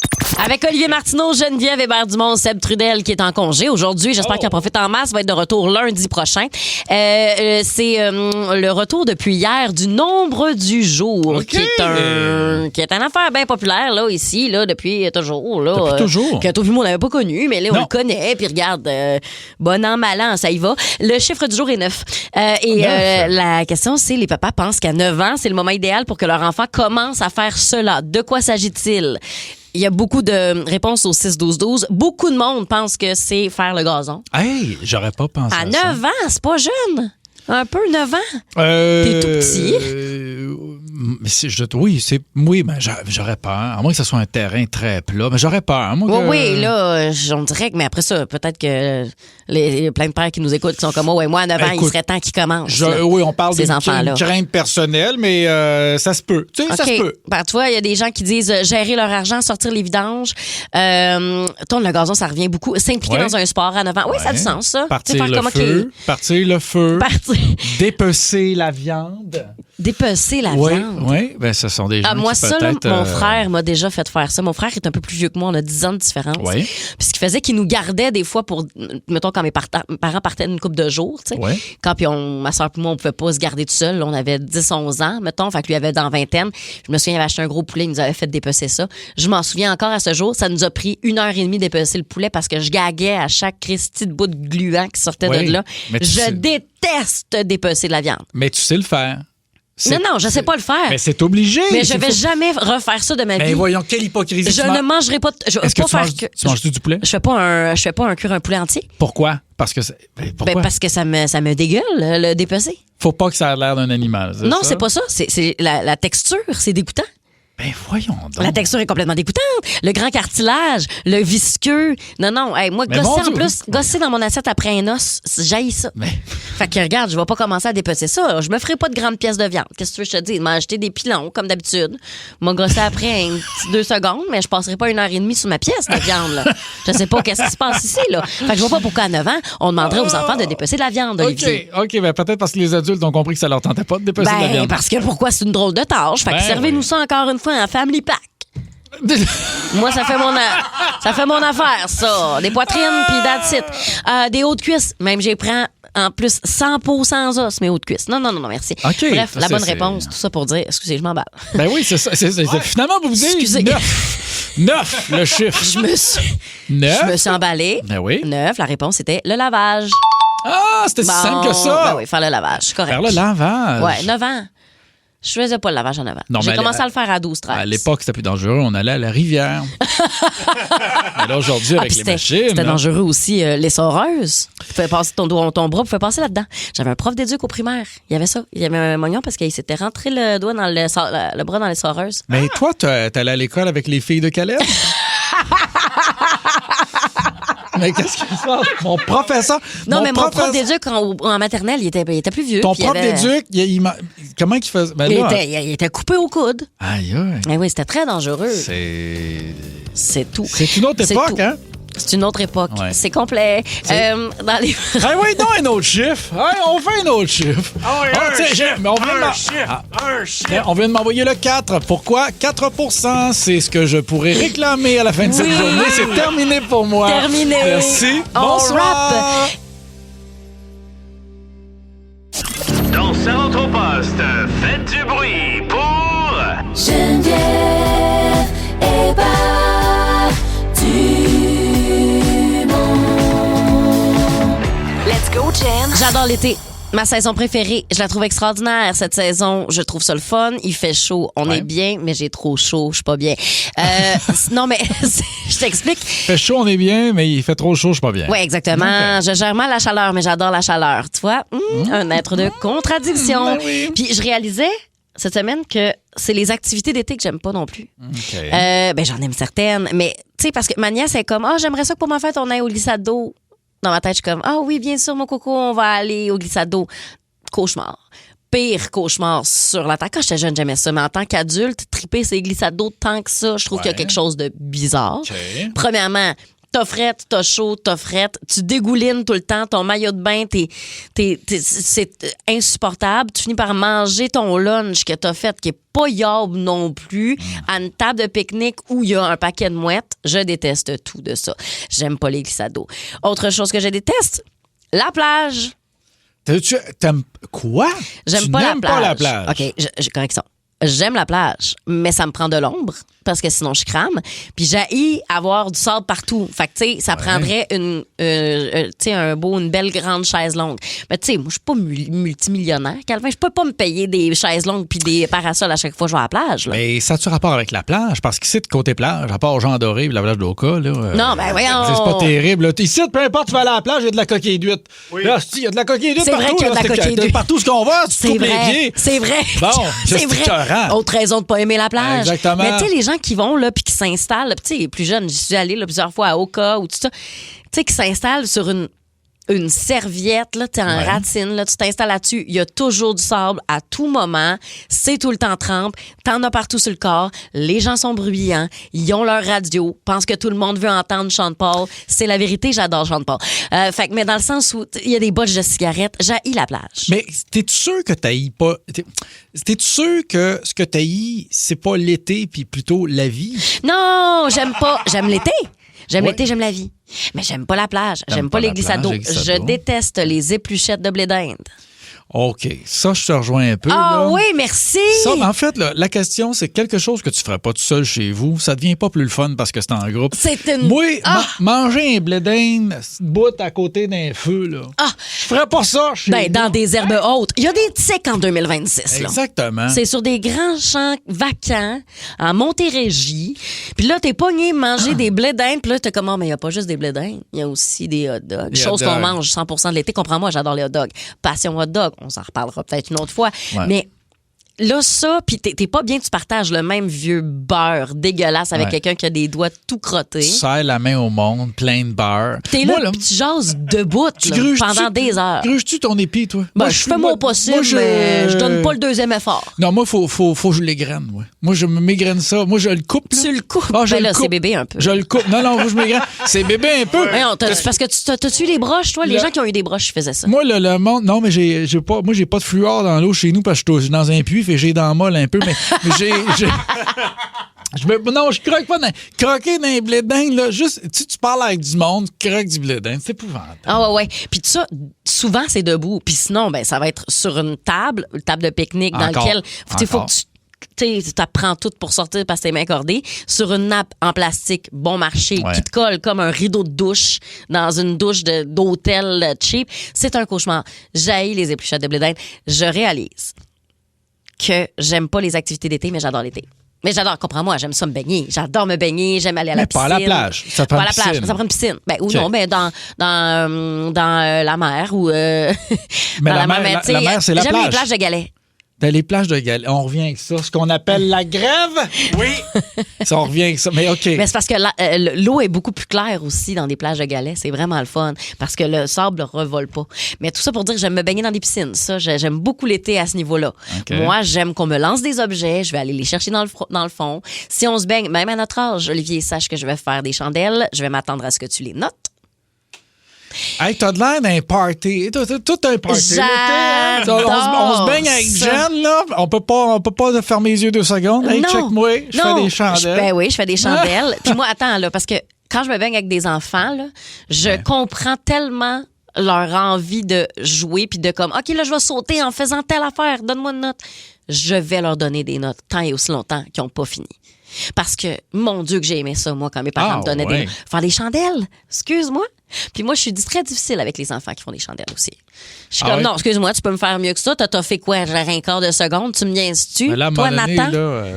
Avec Olivier Martineau, Geneviève Hébert-Dumont, Seb Trudel qui est en congé aujourd'hui. J'espère qu'il en profite en masse. Va être de retour lundi prochain. C'est le retour depuis hier du nombre du jour, qui est une affaire bien populaire là ici là depuis toujours là. Depuis toujours. Que tout le monde n'avait pas connu, mais là on le connaît. Puis regarde, bon an mal an, ça y va. Le chiffre du jour est 9. La question c'est les papas pensent qu'à 9 ans c'est le moment idéal pour que leur enfant commence à faire cela. De quoi s'agit-il? Il y a beaucoup de réponses au 6-12-12. Beaucoup de monde pense que c'est faire le gazon. Hey, j'aurais pas pensé à ça. À 9 ans, c'est pas jeune. Un peu 9 ans. T'es tout petit. Oui, mais j'aurais peur. À moins que ce soit un terrain très plat. Mais j'aurais peur. Oui, là, on dirait que, mais après ça, peut-être que il y a plein de pères qui nous écoutent qui sont comme moi. Ouais, moi, à 9 ans, il serait temps qu'ils commencent. Oui, on parle d'une crainte personnelle, mais ça se peut. Tu sais, ça se peut. Ben, tu vois, il y a des gens qui disent gérer leur argent, sortir les vidanges. Tourne le gazon, ça revient beaucoup. S'impliquer dans un sport à 9 ans. Oui, ça a du sens, ça. Partir le feu. Dépecer la viande. Dépecer la viande. Oui, ben ce sont des gens moi, qui ça, peut-être... mon frère m'a déjà fait faire ça. Mon frère est un peu plus vieux que moi. On a 10 ans de différence. Oui. Puis ce qu'il faisait, qu'il nous gardait des fois pour, mettons, quand mes parents partaient une couple de jours, tu sais. Oui. Quand ma soeur et moi, on pouvait pas se garder tout seul. On avait 10-11 ans, mettons. Fait que lui avait dans vingtaine. Je me souviens, il avait acheté un gros poulet. Il nous avait fait dépecer ça. Je m'en souviens encore à ce jour. Ça nous a pris 1h30 d'épecer le poulet parce que je gaguais à chaque Christie de bout de gluant qui sortait de là. Je déteste dépecer de la viande. Mais tu sais le faire. Non, je sais pas le faire. Mais c'est obligé. Mais je vais jamais refaire ça de ma vie. Mais voyons, quelle hypocrisie. Je ne mangerai pas. Est-ce que tu manges-tu du poulet? Je fais pas un cuire un poulet entier. Pourquoi? Parce que pourquoi? Parce que ça me dégueule, le dépecer. Faut pas que ça ait l'air d'un animal. Non, c'est pas ça. C'est la texture, c'est dégoûtant. Ben voyons donc. La texture est complètement dégoûtante. Le grand cartilage, le visqueux. Non. Hey, moi, gosser dans mon assiette après un os, j'haïs ça. Fait que regarde, je vais pas commencer à dépecer ça. Je me ferai pas de grandes pièces de viande. Qu'est-ce que tu veux que je te dise? M'acheter des pilons, comme d'habitude. M'a gossé après 2 secondes, mais je passerai pas 1h30 sur ma pièce de viande, là. Je sais pas qu'est-ce qui se passe ici, là. Fait que je vois pas pourquoi à 9 ans, on demanderait aux enfants de dépecer de la viande, Olivier. OK, ben peut-être parce que les adultes ont compris que ça leur tentait pas de dépecer de la viande. Parce que pourquoi c'est une drôle de tâche. Fait que servez-nous ça encore une fois en Family Pack. Moi, ça fait mon affaire, ça. Des poitrines, puis that's it. Des hauts de cuisse. Même, j'ai prends en plus 100 peaux sans os, mes hauts de cuisse. Non, merci. Okay, bref, la bonne réponse, tout ça pour dire, excusez, je m'emballe. Ben oui, c'est ça. Finalement, vous dites excusez. 9, le chiffre. Je me suis emballée. Ben oui. 9, la réponse était le lavage. Ah, c'était si simple que ça. Ben oui, faire le lavage, correct. Faire le lavage. Ouais, 9 ans. Je faisais pas le lavage en avant. J'ai commencé à le faire à 12-13. À l'époque, c'était plus dangereux. On allait à la rivière. Mais là, aujourd'hui, avec les machines... C'était dangereux aussi, les soreuses. Tu pouvais passer ton bras, tu pouvais passer là-dedans. J'avais un prof d'éduc au primaire. Il y avait ça. Il y avait un mognon parce qu'il s'était rentré le doigt dans le bras dans les soreuses. Mais toi, t'allais à l'école avec les filles de Caleb? Mais qu'est-ce qui se passe? Mon professeur... Non, mais mon prof d'éduc en maternelle, il était plus vieux. Ton prof d'éduc, comment il faisait? Ben il était coupé au coude. Aïe, aïe. Eh oui, c'était très dangereux. C'est tout. C'est une autre époque, hein? C'est une autre époque. Ouais. C'est complet. Dans les... oui, non, un autre chiffre. On fait un autre chiffre. On vient de m'envoyer le 4. Pourquoi 4 %? C'est ce que je pourrais réclamer à la fin de cette journée. C'est terminé pour moi. Terminé. Merci. Bonsoir. Dans sa rentre au poste, faites du bruit pour... Geneviève Hébert Dumont. Let's go, Jen. J'adore l'été. Ma saison préférée, je la trouve extraordinaire cette saison. Je trouve ça le fun. Il fait chaud, on est bien, mais j'ai trop chaud, je suis pas bien. Non, mais je t'explique. Il fait chaud, on est bien, mais il fait trop chaud, je suis pas bien. Oui, exactement. Je gère mal la chaleur, mais j'adore la chaleur. Tu vois, un être de contradiction. Puis je réalisais cette semaine que c'est les activités d'été que j'aime pas non plus. J'en aime certaines, mais tu sais, parce que ma nièce est comme, j'aimerais ça que pour ma fête, on aille au glissade d'eau. Dans ma tête, je suis comme, oui, bien sûr, mon coco, on va aller au glissade d'eau. Cauchemar. Pire cauchemar sur la tête. Quand j'étais jeune, j'aimais ça. Mais en tant qu'adulte, triper ces glissades d'eau tant que ça, je trouve qu'il y a quelque chose de bizarre. Premièrement, t'as frette, t'as chaud, t'as frette. Tu dégoulines tout le temps. Ton maillot de bain, c'est insupportable. Tu finis par manger ton lunch que t'as fait, qui est pas yob non plus, à une table de pique-nique où il y a un paquet de mouettes. Je déteste tout de ça. J'aime pas les glissades d'eau. Autre chose que je déteste, la plage. T'aimes quoi? J'aime pas la plage. OK, correction. J'aime la plage, mais ça me prend de l'ombre parce que sinon je crame. Puis j'haïs avoir du sable partout. Fait que tu sais, ça prendrait une belle grande chaise longue. Mais tu sais, moi je suis pas multimillionnaire, Calvin. Je peux pas me payer des chaises longues puis des parasols à chaque fois que je vais à la plage. Là. Mais ça a-tu rapport avec la plage? Parce qu'ici, de côté plage, à part Jean Doré et la plage d'Oka, là. Non, ben voyons. C'est pas terrible. Là. Ici, peu importe, tu vas à la plage, il y a de la coquille d'huître. Oui. Là, il y a de la coquille d'huître partout. C'est vrai qu'il y a de la coquille d'huître. Partout ce qu'on va, tu coupes les pieds. C'est vrai. Bon, c'est vrai. Autre raison de pas aimer la plage. Exactement. Mais tu sais, les gens qui vont là puis qui s'installent, tu sais, les plus jeunes, j'y suis allée là, plusieurs fois à Oka ou tout ça, tu sais, qui s'installent sur une serviette, là, t'es en ratine, là, tu t'installes là-dessus, il y a toujours du sable à tout moment, c'est tout le temps trempe, t'en as partout sur le corps, les gens sont bruyants, ils ont leur radio, pensent que tout le monde veut entendre Sean Paul, c'est la vérité, j'adore Sean Paul. Mais dans le sens où il y a des botches de cigarettes, j'haïs la plage. Mais t'es-tu sûr que t'haïs pas... T'es-tu sûr que ce que t'haïs, c'est pas l'été puis plutôt la vie? Non, j'aime pas, j'aime l'été. J'aime l'été, j'aime la vie. Mais j'aime pas la plage. J'aime pas les glissades d'eau. Je déteste les épluchettes de blé d'Inde. OK. Ça, je te rejoins un peu. Oui, merci. Ça, en fait, là, la question, c'est quelque chose que tu ferais pas tout seul chez vous. Ça devient pas plus le fun parce que c'est en groupe. Moi, manger un blé d'Inde, bout à côté d'un feu, là. Je ferais pas ça chez vous. Dans des herbes hautes. Il y a des tiques en 2026. Exactement. Là. C'est sur des grands champs vacants, en Montérégie. Puis là, t'es pogné manger des blés d'Inde. Puis là, t'es comme, mais il y a pas juste des blés d'Inde. Il y a aussi des hot dogs. Chose qu'on mange 100% de l'été. Comprends-moi, j'adore les hot dogs. Passion hot dog. On s'en reparlera peut-être une autre fois. Ouais. Mais là, ça, puis t'es pas bien, tu partages le même vieux beurre dégueulasse avec quelqu'un qui a des doigts tout crottés. Tu serres la main au monde, plein de beurre. T'es là, puis tu jases debout pendant des heures. Gruges-tu ton épi, toi? Ben, je fais mon possible, mais je donne pas le deuxième effort. Non, moi, faut que je l'égrène. Ouais. Moi, je m'égrène ça. Moi, je le coupe. Là. Tu le coupes? Ben là, c'est bébé un peu. Je le coupe. Non, je m'égrène. C'est bébé un peu. Parce que t'as-tu les broches, toi? Les gens qui ont eu des broches, faisaient ça. Moi, le monde... Non, mais j'ai pas de fluor dans l'eau chez nous parce que je suis dans un puits, fait j'ai dans molle un peu, mais j'ai... Non, je croque pas. Croquer dans un blé d'Inde, là, juste, tu parles avec du monde, croque du blé d'Inde, c'est épouvantable. Ouais. Puis ça, souvent, c'est debout. Puis sinon, ça va être sur une table de pique-nique dans laquelle il faut que tu t'apprends tout pour sortir parce que t'es mains cordées, sur une nappe en plastique bon marché qui te colle comme un rideau de douche dans une douche d'hôtel cheap. C'est un cauchemar. J'haïs les épluchettes de blé d'Inde. Je réalise que j'aime pas les activités d'été, mais j'adore l'été. Mais j'adore, comprends-moi, j'aime ça me baigner. J'adore me baigner, j'aime aller à la piscine. Pas à la plage. Ça prend pas à la plage, ça prend une piscine. Non, mais dans la mer ou mais la mer, c'est la plage. J'aime les plages de galets. Dans les plages de galets, on revient avec ça. Ce qu'on appelle la grève. Oui. Ça, on revient avec ça. Mais OK. Mais c'est parce que l'eau est beaucoup plus claire aussi dans des plages de galets. C'est vraiment le fun. Parce que le sable ne revole pas. Mais tout ça pour dire que j'aime me baigner dans des piscines. Ça, j'aime beaucoup l'été à ce niveau-là. Okay. Moi, j'aime qu'on me lance des objets. Je vais aller les chercher dans le fond. Si on se baigne, même à notre âge, Olivier, sache que je vais faire des chandelles. Je vais m'attendre à ce que tu les notes. Hey, t'as de l'air d'un party. Tout un party. J'adore on se baigne avec Jen, là. On peut pas fermer les yeux 2 secondes. Hey, check-moi. Je fais des chandelles. Oui, je fais des chandelles. Puis moi, attends, là, parce que quand je me baigne avec des enfants, là, je comprends tellement leur envie de jouer puis de comme, OK, là, je vais sauter en faisant telle affaire. Donne-moi une note. Je vais leur donner des notes tant et aussi longtemps qu'ils n'ont pas fini. Parce que, mon Dieu, que j'ai aimé ça, moi, quand mes parents me donnaient des notes. Faire des chandelles. Excuse-moi. Puis moi, je suis très difficile avec les enfants qui font des chandelles aussi. Je suis comme, non, excuse-moi, tu peux me faire mieux que ça. T'as fait quoi? J'ai un quart de seconde. Tu me niaises-tu? Là, toi, Nathan?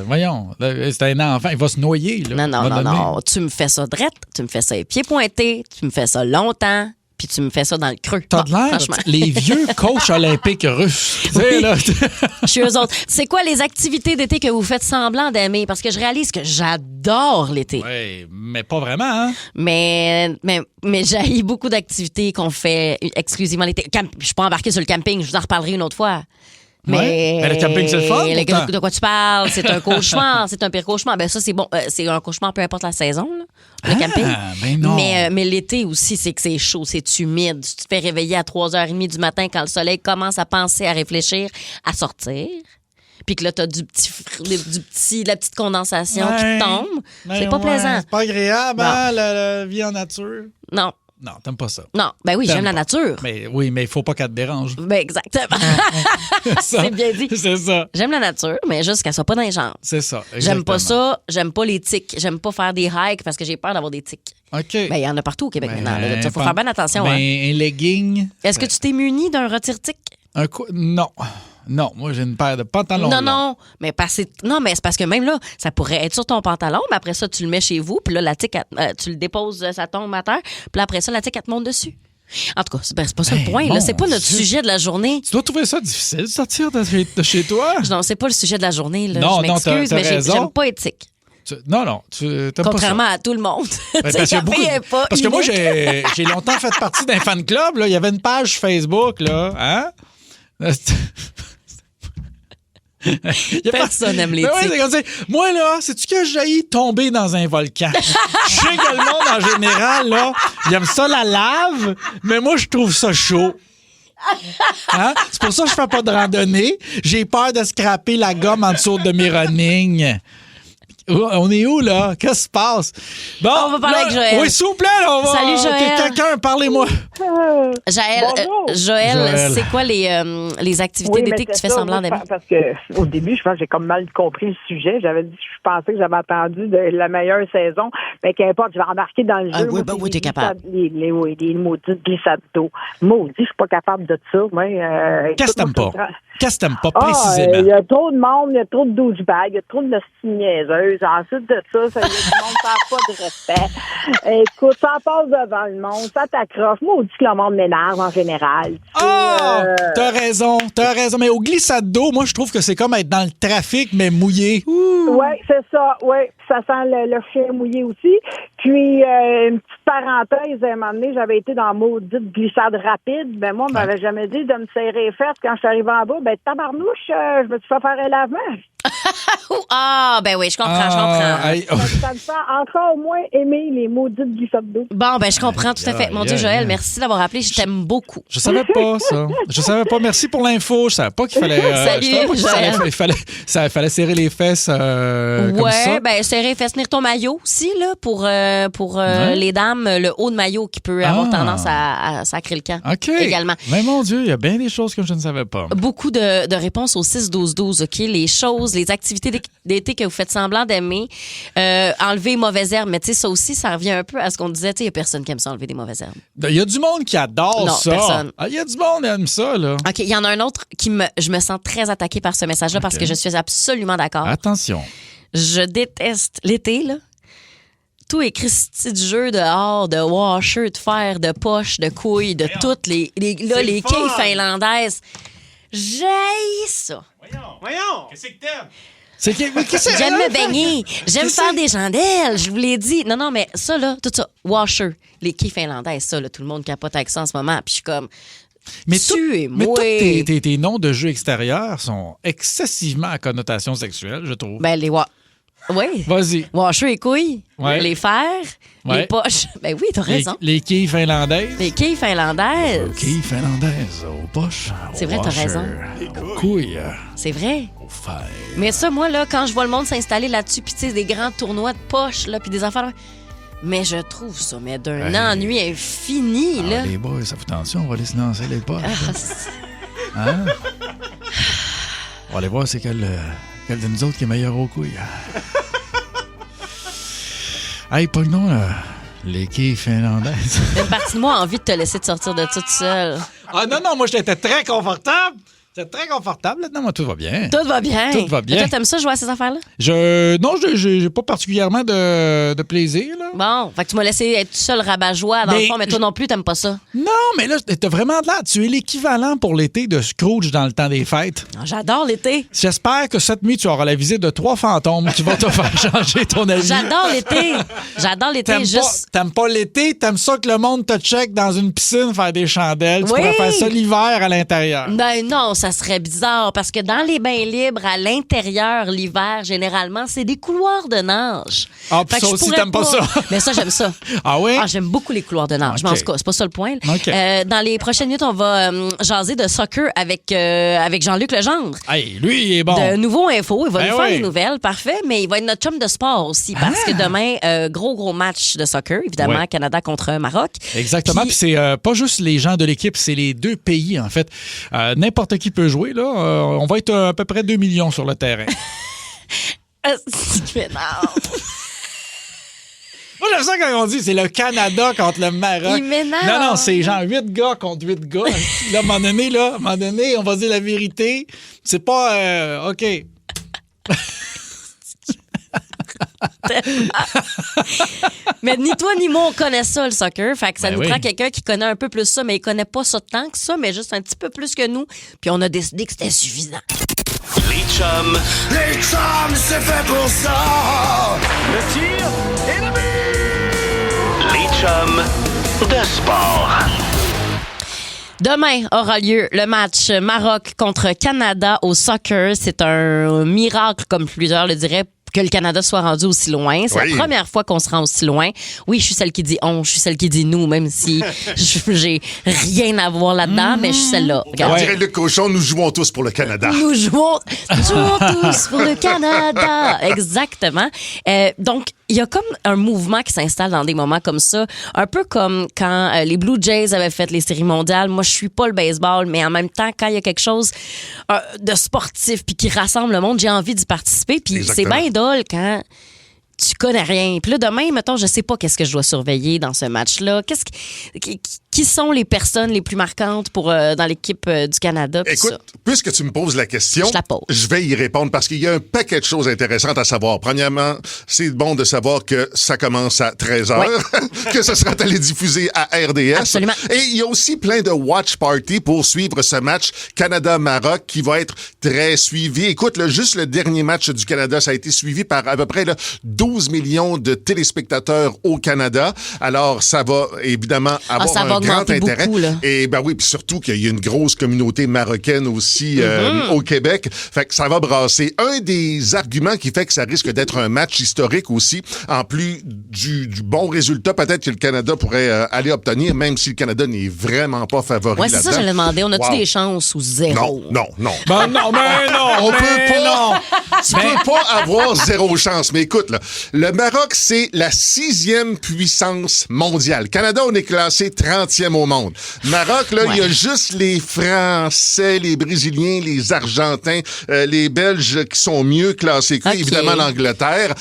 Voyons, c'est un enfant. Il va se noyer. Là, non. Tu me fais ça drette. Tu me fais ça les pieds pointés. Tu me fais ça longtemps. Puis tu me fais ça dans le creux. T'as de l'air, les vieux coachs olympiques russes. Oui. Là. Je suis eux autres. C'est quoi les activités d'été que vous faites semblant d'aimer? Parce que je réalise que j'adore l'été. Oui, mais pas vraiment, hein? Mais j'haïs beaucoup d'activités qu'on fait exclusivement l'été. Je suis pas embarquée sur le camping, je vous en reparlerai une autre fois. Mais le camping, c'est le fun. De quoi tu parles? C'est un cauchemar. C'est un pire cauchemar. Ben ça, c'est bon. C'est un cauchemar, peu importe la saison, là, le camping. Ben non. Mais l'été aussi, c'est que c'est chaud, c'est humide. Tu te fais réveiller à 3h30 du matin quand le soleil commence à penser, à réfléchir, à sortir. Puis que là, t'as de la petite condensation qui tombe. C'est pas plaisant. C'est pas agréable, hein, la vie en nature. Non. Non, t'aimes pas ça. Non, ben oui, j'aime la nature. Mais oui, mais il faut pas qu'elle te dérange. Ben exactement. C'est bien dit. C'est ça. J'aime la nature, mais juste qu'elle soit pas dans les jambes. C'est ça. Exactement. J'aime pas ça, j'aime pas les tiques. J'aime pas faire des hikes parce que j'ai peur d'avoir des tiques. OK. Ben il y en a partout au Québec maintenant. Il faut faire bien attention. Un legging. Est-ce que tu t'es muni d'un retire-tique? Non. Non, moi, j'ai une paire de pantalons. Non, mais c'est parce que même là, ça pourrait être sur ton pantalon, mais après ça, tu le mets chez vous, puis là, la tique, tu le déposes, ça tombe à terre, puis après ça, la tique, elle te monte dessus. En tout cas, c'est pas ça le point. Là, c'est pas notre sujet de la journée. Tu dois trouver ça difficile de sortir de chez toi? Non, c'est pas le sujet de la journée. Là. Non, je m'excuse, mais j'aime pas éthique. Contrairement à tout le monde. Parce que moi, j'ai longtemps fait partie d'un fan club. Là. Il y avait une page Facebook. Là. Hein? Personne n'aime les tiques. Moi, là, sais-tu que j'ai tomber dans un volcan? Je sais que le monde, en général, là, il aime ça la lave, mais moi, je trouve ça chaud. Hein? C'est pour ça que je fais pas de randonnée. J'ai peur de scraper la gomme en dessous de mes running. On est où, là? Qu'est-ce qui se passe? Bon, on va parler avec Joël. Oui, s'il vous plaît, là, Salut, Joël. Quelqu'un, parlez-moi. Joël, c'est quoi les activités d'été que tu fais semblant d'aimer? Parce que au début, je pense que j'ai comme mal compris le sujet. Je pensais que j'avais attendu de la meilleure saison. Mais qu'importe, je vais embarquer dans le jeu. Oui, t'es capable. Les maudites glissades d'eau. Maudit, je suis pas capable de ça. Qu'est-ce que t'aimes pas? Qu'est-ce que t'aimes pas précisément? Il y a trop de monde, il y a trop de douchebags, il y a trop de niaiseuses. Ensuite de ça, le monde n'a pas de respect. Écoute, ça passe devant le monde, ça t'accroche. Maudit que le monde m'énerve en général. T'as raison. Mais au glissade d'eau, moi, je trouve que c'est comme être dans le trafic, mais mouillé. Oui, c'est ça. Oui, ça sent le chien mouillé aussi. Puis, une petite parenthèse, à un moment donné, j'avais été dans maudite glissade rapide. Ben moi, on m'avait jamais dit de me serrer les fesses quand je suis arrivée en bas. Ben, tabarnouche, je me suis fait faire un lavement. Ben oui, je comprends. Ça me fait encore moins aimer les maudites glissades d'eau. Bon, ben je comprends tout à fait. Mon Dieu, Joël, merci d'avoir appelé. Je t'aime beaucoup. Je savais pas ça. Merci pour l'info. Je savais pas qu'il fallait... Salut, Joël. Il fallait serrer les fesses comme ça. Ben serrer les fesses, tenir ton maillot aussi, là, pour les dames, le haut de maillot qui peut avoir tendance à sacrer le camp. OK. Également. Mais mon Dieu, il y a bien des choses que je ne savais pas. Beaucoup de réponses au 6-12-12, OK? Les choses, les activités d'été que vous faites semblant d'aimer. Enlever les mauvaises herbes. Mais tu sais, ça aussi, ça revient un peu à ce qu'on disait. Tu sais, il n'y a personne qui aime ça, enlever des mauvaises herbes. Il y a du monde qui adore ça. Non, personne. Il y a du monde qui aime ça, là. OK, il y en a un autre je me sens très attaquée par ce message-là parce que je suis absolument d'accord. Attention. Je déteste l'été, là. Tout est Christy du jeu dehors, de washer, de fer, de poche, de couilles, de toutes les quilles finlandaises. J'haïs ça. Voyons! Qu'est-ce que t'aimes? J'aime me baigner. J'aime faire des chandelles. Je vous l'ai dit. Non, mais ça, là, tout ça. Washer, les quilles finlandaises, ça, là, tout le monde capote avec ça en ce moment. Puis je suis comme... Mais tous tes noms de jeux extérieurs sont excessivement à connotation sexuelle, je trouve. Ben, oui. Vas-y. Washer et couilles. Ouais. Les fers. Ouais. Les poches. Ben oui, t'as raison. Les quilles finlandaises. Les quilles finlandaises. Quilles finlandaises aux poches. C'est vrai, t'as raison. Aux couilles. C'est vrai. Aux fers. Mais ça, moi, là, quand je vois le monde s'installer là-dessus, puis tu sais, des grands tournois de poches, là, puis des affaires... Mais je trouve ça, mais d'un ennui infini, là. Les boys, ça fout tension, on va aller se lancer les poches. Hein? On va aller voir c'est quel de nous autres qui est meilleur aux couilles. Hey, pognons les quilles finlandaises. Une partie de moi a envie de te laisser te sortir de toute seule. Ah non, moi j'étais très confortable. C'est très confortable là-dedans. Moi, tout va bien. Tout va bien. Tout va bien. Et toi, t'aimes ça, jouer à ces affaires-là? Non, j'ai pas particulièrement de plaisir, là. Bon, fait que tu m'as laissé être tout seul rabat-joie dans le fond, mais toi non plus, t'aimes pas ça? Non, mais là, t'as vraiment de l'air. Tu es l'équivalent pour l'été de Scrooge dans le temps des fêtes. Oh, j'adore l'été. J'espère que cette nuit, tu auras la visite de 3 fantômes qui vont te faire changer ton avis. J'adore l'été. J'adore l'été. T'aimes pas l'été, t'aimes ça que le monde te check dans une piscine faire des chandelles. Tu pourrais faire ça l'hiver à l'intérieur. Ben non, ça serait bizarre parce que dans les bains libres, à l'intérieur, l'hiver, généralement, c'est des couloirs de nage. Ah, puis ça aussi, t'aimes pas ça? Mais ça, j'aime ça. Ah oui? Ah, j'aime beaucoup les couloirs de nage. Okay. Mais en tout cas, c'est pas ça le point. Okay. Dans les prochaines minutes, on va jaser de soccer avec Jean-Luc Legendre. Hey, lui, il est bon. De nouveaux infos. Il va nous faire oui. des nouvelles. Parfait. Mais il va être notre chum de sport aussi parce que demain, gros match de soccer. Évidemment, ouais. Canada contre Maroc. Exactement. Puis c'est pas juste les gens de l'équipe, c'est les deux pays, en fait. N'importe qui peut jouer, là. On va être à peu près 2 millions sur le terrain. Tu m'énerves. Moi, j'aime ça quand on dit c'est le Canada contre le Maroc. Il m'énerve. Non, c'est genre 8 gars contre 8 gars. Là, à un moment donné, on va dire la vérité. C'est pas... OK. Mais ni toi ni moi, on connaît ça, le soccer. Fait que ça Ben nous oui. prend quelqu'un qui connaît un peu plus ça, mais il connaît pas ça tant que ça, mais juste un petit peu plus que nous. Puis on a décidé que c'était suffisant. Les chums, c'est fait pour ça. Le tir et le but. Les chums de sport. Demain aura lieu le match Maroc contre Canada au soccer. C'est un miracle, comme plusieurs le diraient, que le Canada soit rendu aussi loin. C'est la première fois qu'on se rend aussi loin. Oui, je suis celle qui dit on, je suis celle qui dit nous, même si j'ai rien à voir là-dedans, mais je suis celle-là. On dirait le cochon, nous jouons tous pour le Canada. Nous jouons tous pour le Canada. Exactement. Donc, il y a comme un mouvement qui s'installe dans des moments comme ça. Un peu comme quand les Blue Jays avaient fait les séries mondiales. Moi, je suis pas le baseball, mais en même temps, quand il y a quelque chose de sportif puis qui rassemble le monde, j'ai envie d'y participer. Puis c'est bien drôle quand tu connais rien. Puis là, demain, mettons, je sais pas qu'est-ce que je dois surveiller dans ce match-là. Qui sont les personnes les plus marquantes dans l'équipe du Canada? Écoute, puisque tu me poses la question, je la pose. Je vais y répondre parce qu'il y a un paquet de choses intéressantes à savoir. Premièrement, c'est bon de savoir que ça commence à 13h, que ça sera télédiffusé à RDS. Absolument. Et il y a aussi plein de watch party pour suivre ce match Canada-Maroc qui va être très suivi. Écoute, juste le dernier match du Canada, ça a été suivi par à peu près 12 millions de téléspectateurs au Canada. Alors, ça va évidemment avoir un grand intérêt. Beaucoup, et ben oui, puis surtout qu'il y a une grosse communauté marocaine aussi au Québec. Fait que ça va brasser. Un des arguments qui fait que ça risque d'être un match historique aussi, en plus du bon résultat peut-être que le Canada pourrait aller obtenir, même si le Canada n'est vraiment pas favori là-dedans. Oui, c'est ça, je l'ai demandé. On a-tu des chances ou zéro? Non. Ben non, mais non! On peut pas. Tu peux pas avoir zéro chance. Mais écoute, là, le Maroc, c'est la 6e puissance mondiale. Canada, on est classé 30e au monde. Maroc, là, il y a juste les Français, les Brésiliens, les Argentins, les Belges qui sont mieux classés que évidemment l'Angleterre.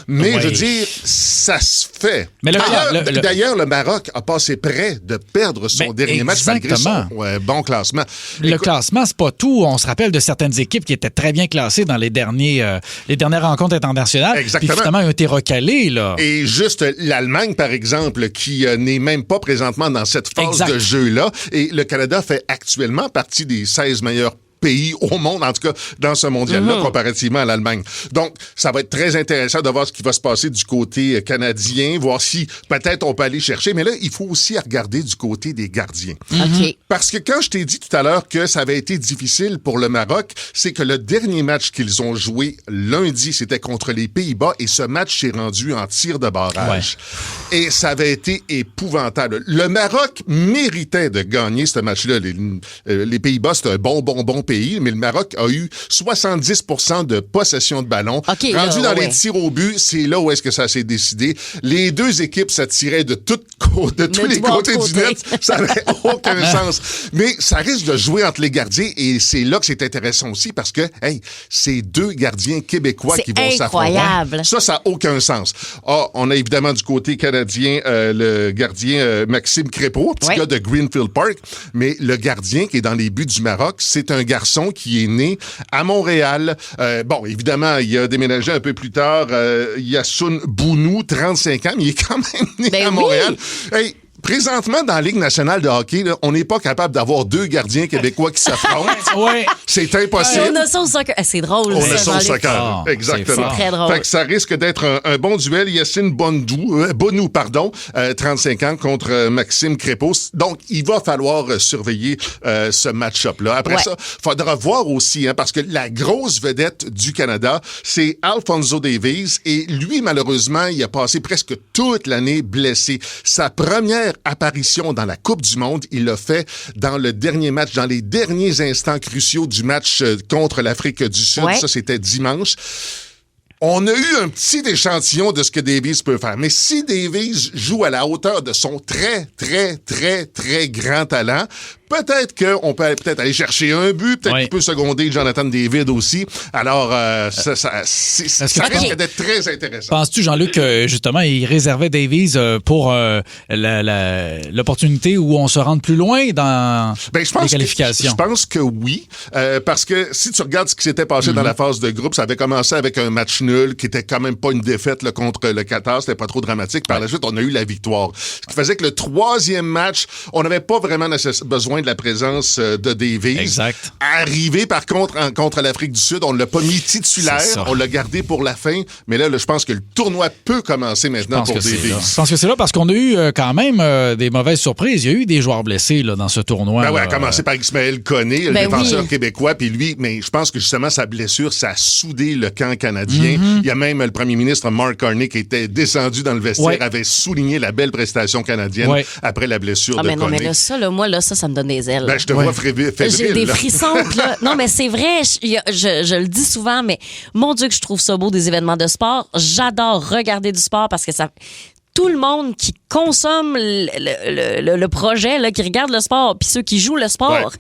Mais je veux dire, ça se fait. Mais D'ailleurs, le Maroc a passé près de perdre son dernier match malgré son bon classement. Le classement, c'est pas tout. On se rappelle de certaines équipes qui étaient très bien classées dans les dernières rencontres internationales. Exactement. Puis finalement, ils ont été recalés, là. Et juste l'Allemagne, par exemple, qui n'est même pas présentement dans cette phase de jeu-là. Et le Canada fait actuellement partie des 16 meilleures pays au monde, en tout cas dans ce mondial-là, comparativement à l'Allemagne. Donc, ça va être très intéressant de voir ce qui va se passer du côté canadien, voir si peut-être on peut aller chercher. Mais là, il faut aussi regarder du côté des gardiens. OK. Parce que quand je t'ai dit tout à l'heure que ça avait été difficile pour le Maroc, c'est que le dernier match qu'ils ont joué lundi, c'était contre les Pays-Bas et ce match s'est rendu en tir de barrage. Ouais. Et ça avait été épouvantable. Le Maroc méritait de gagner ce match-là. Les Pays-Bas, c'est un bon pays, mais le Maroc a eu 70% de possession de ballon. Okay, rendu dans les tirs au but, c'est là où est-ce que ça s'est décidé. Les deux équipes s'attiraient de tous les côtés du net. Ça n'avait aucun sens. Mais ça risque de jouer entre les gardiens et c'est là que c'est intéressant aussi parce que, hey, c'est deux gardiens québécois qui vont s'affronter. Ça n'a aucun sens. On a évidemment du côté canadien le gardien Maxime Crépeau, petit gars de Greenfield Park, mais le gardien qui est dans les buts du Maroc, c'est un garçon qui est né à Montréal. Bon, évidemment, il a déménagé un peu plus tard. Yassoun Bounou, 35 ans, mais il est quand même né à Montréal. Hey, présentement, dans la Ligue nationale de hockey, là, on n'est pas capable d'avoir deux gardiens québécois qui s'affrontent. C'est impossible. On a ça au soccer. C'est drôle. On a ça au soccer. Exactement. C'est très drôle. Fait que ça risque d'être un bon duel. Yacine Bonou, 35 ans, contre Maxime Crépeau. Donc, il va falloir surveiller ce match-up-là. Après ça, faudra voir aussi, parce que la grosse vedette du Canada, c'est Alphonso Davies. Et lui, malheureusement, il a passé presque toute l'année blessé. Sa première apparition dans la Coupe du Monde, il l'a fait dans le dernier match, dans les derniers instants cruciaux du match contre l'Afrique du Sud. Ça, c'était dimanche. On a eu un petit échantillon de ce que Davies peut faire. Mais si Davies joue à la hauteur de son très, très, très, très grand talent, peut-être qu'on peut aller chercher un but, peut-être qu'il peut seconder Jonathan David aussi. Alors, ça risque d'être très intéressant. Penses-tu, Jean-Luc, justement, il réservait Davies pour l'opportunité où on se rende plus loin dans les qualifications? Je pense que oui, parce que si tu regardes ce qui s'était passé dans la phase de groupe, ça avait commencé avec un match nul qui était quand même pas une défaite là, contre le Qatar, c'était pas trop dramatique. Par la suite, on a eu la victoire. Ce qui faisait que le troisième match, on n'avait pas vraiment besoin de la présence de Davies. Exact. Arrivé, par contre, contre l'Afrique du Sud, on ne l'a pas mis titulaire, on l'a gardé pour la fin, mais là, je pense que le tournoi peut commencer maintenant pour Davies. Je pense que c'est là parce qu'on a eu quand même des mauvaises surprises. Il y a eu des joueurs blessés là, dans ce tournoi. À commencer par Ismaël Koné, le défenseur québécois, puis lui, mais je pense que justement, sa blessure, ça a soudé le camp canadien. Il y a même le premier ministre Mark Carney qui était descendu dans le vestiaire, avait souligné la belle prestation canadienne après la blessure de Koné. Non, mais là, ça me donne des ailes. Ben, je te vois fébrile. J'ai des frissons. Là. Non, mais c'est vrai, je le dis souvent, mais mon Dieu que je trouve ça beau, des événements de sport. J'adore regarder du sport parce que ça... Tout le monde qui consomme le projet, là, qui regarde le sport, puis ceux qui jouent le sport...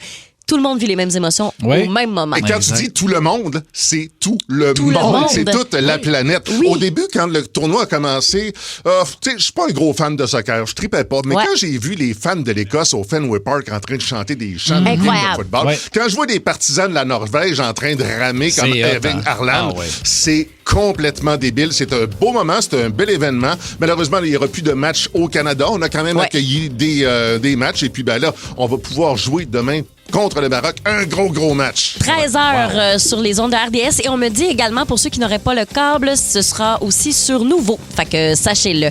Tout le monde vit les mêmes émons au même moment. Et quand tu dis tout le monde, c'est tout le monde. C'est toute la planète. Oui. Au début, quand le tournoi a commencé, je suis pas un gros fan de soccer, je tripais pas. Mais quand j'ai vu les fans de l'Écosse au Fenway Park en train de chanter des chants de football, quand je vois des partisans de la Norvège en train de ramer comme Erling Haaland, c'est complètement débile. C'est un beau moment, c'est un bel événement. Malheureusement, il n'y aura plus de matchs au Canada. On a quand même accueilli des matchs. Et puis là, on va pouvoir jouer demain contre le Maroc. Un gros match. 13h sur les ondes de RDS. Et on me dit également, pour ceux qui n'auraient pas le câble, ce sera aussi sur Nouveau. Fait que sachez-le.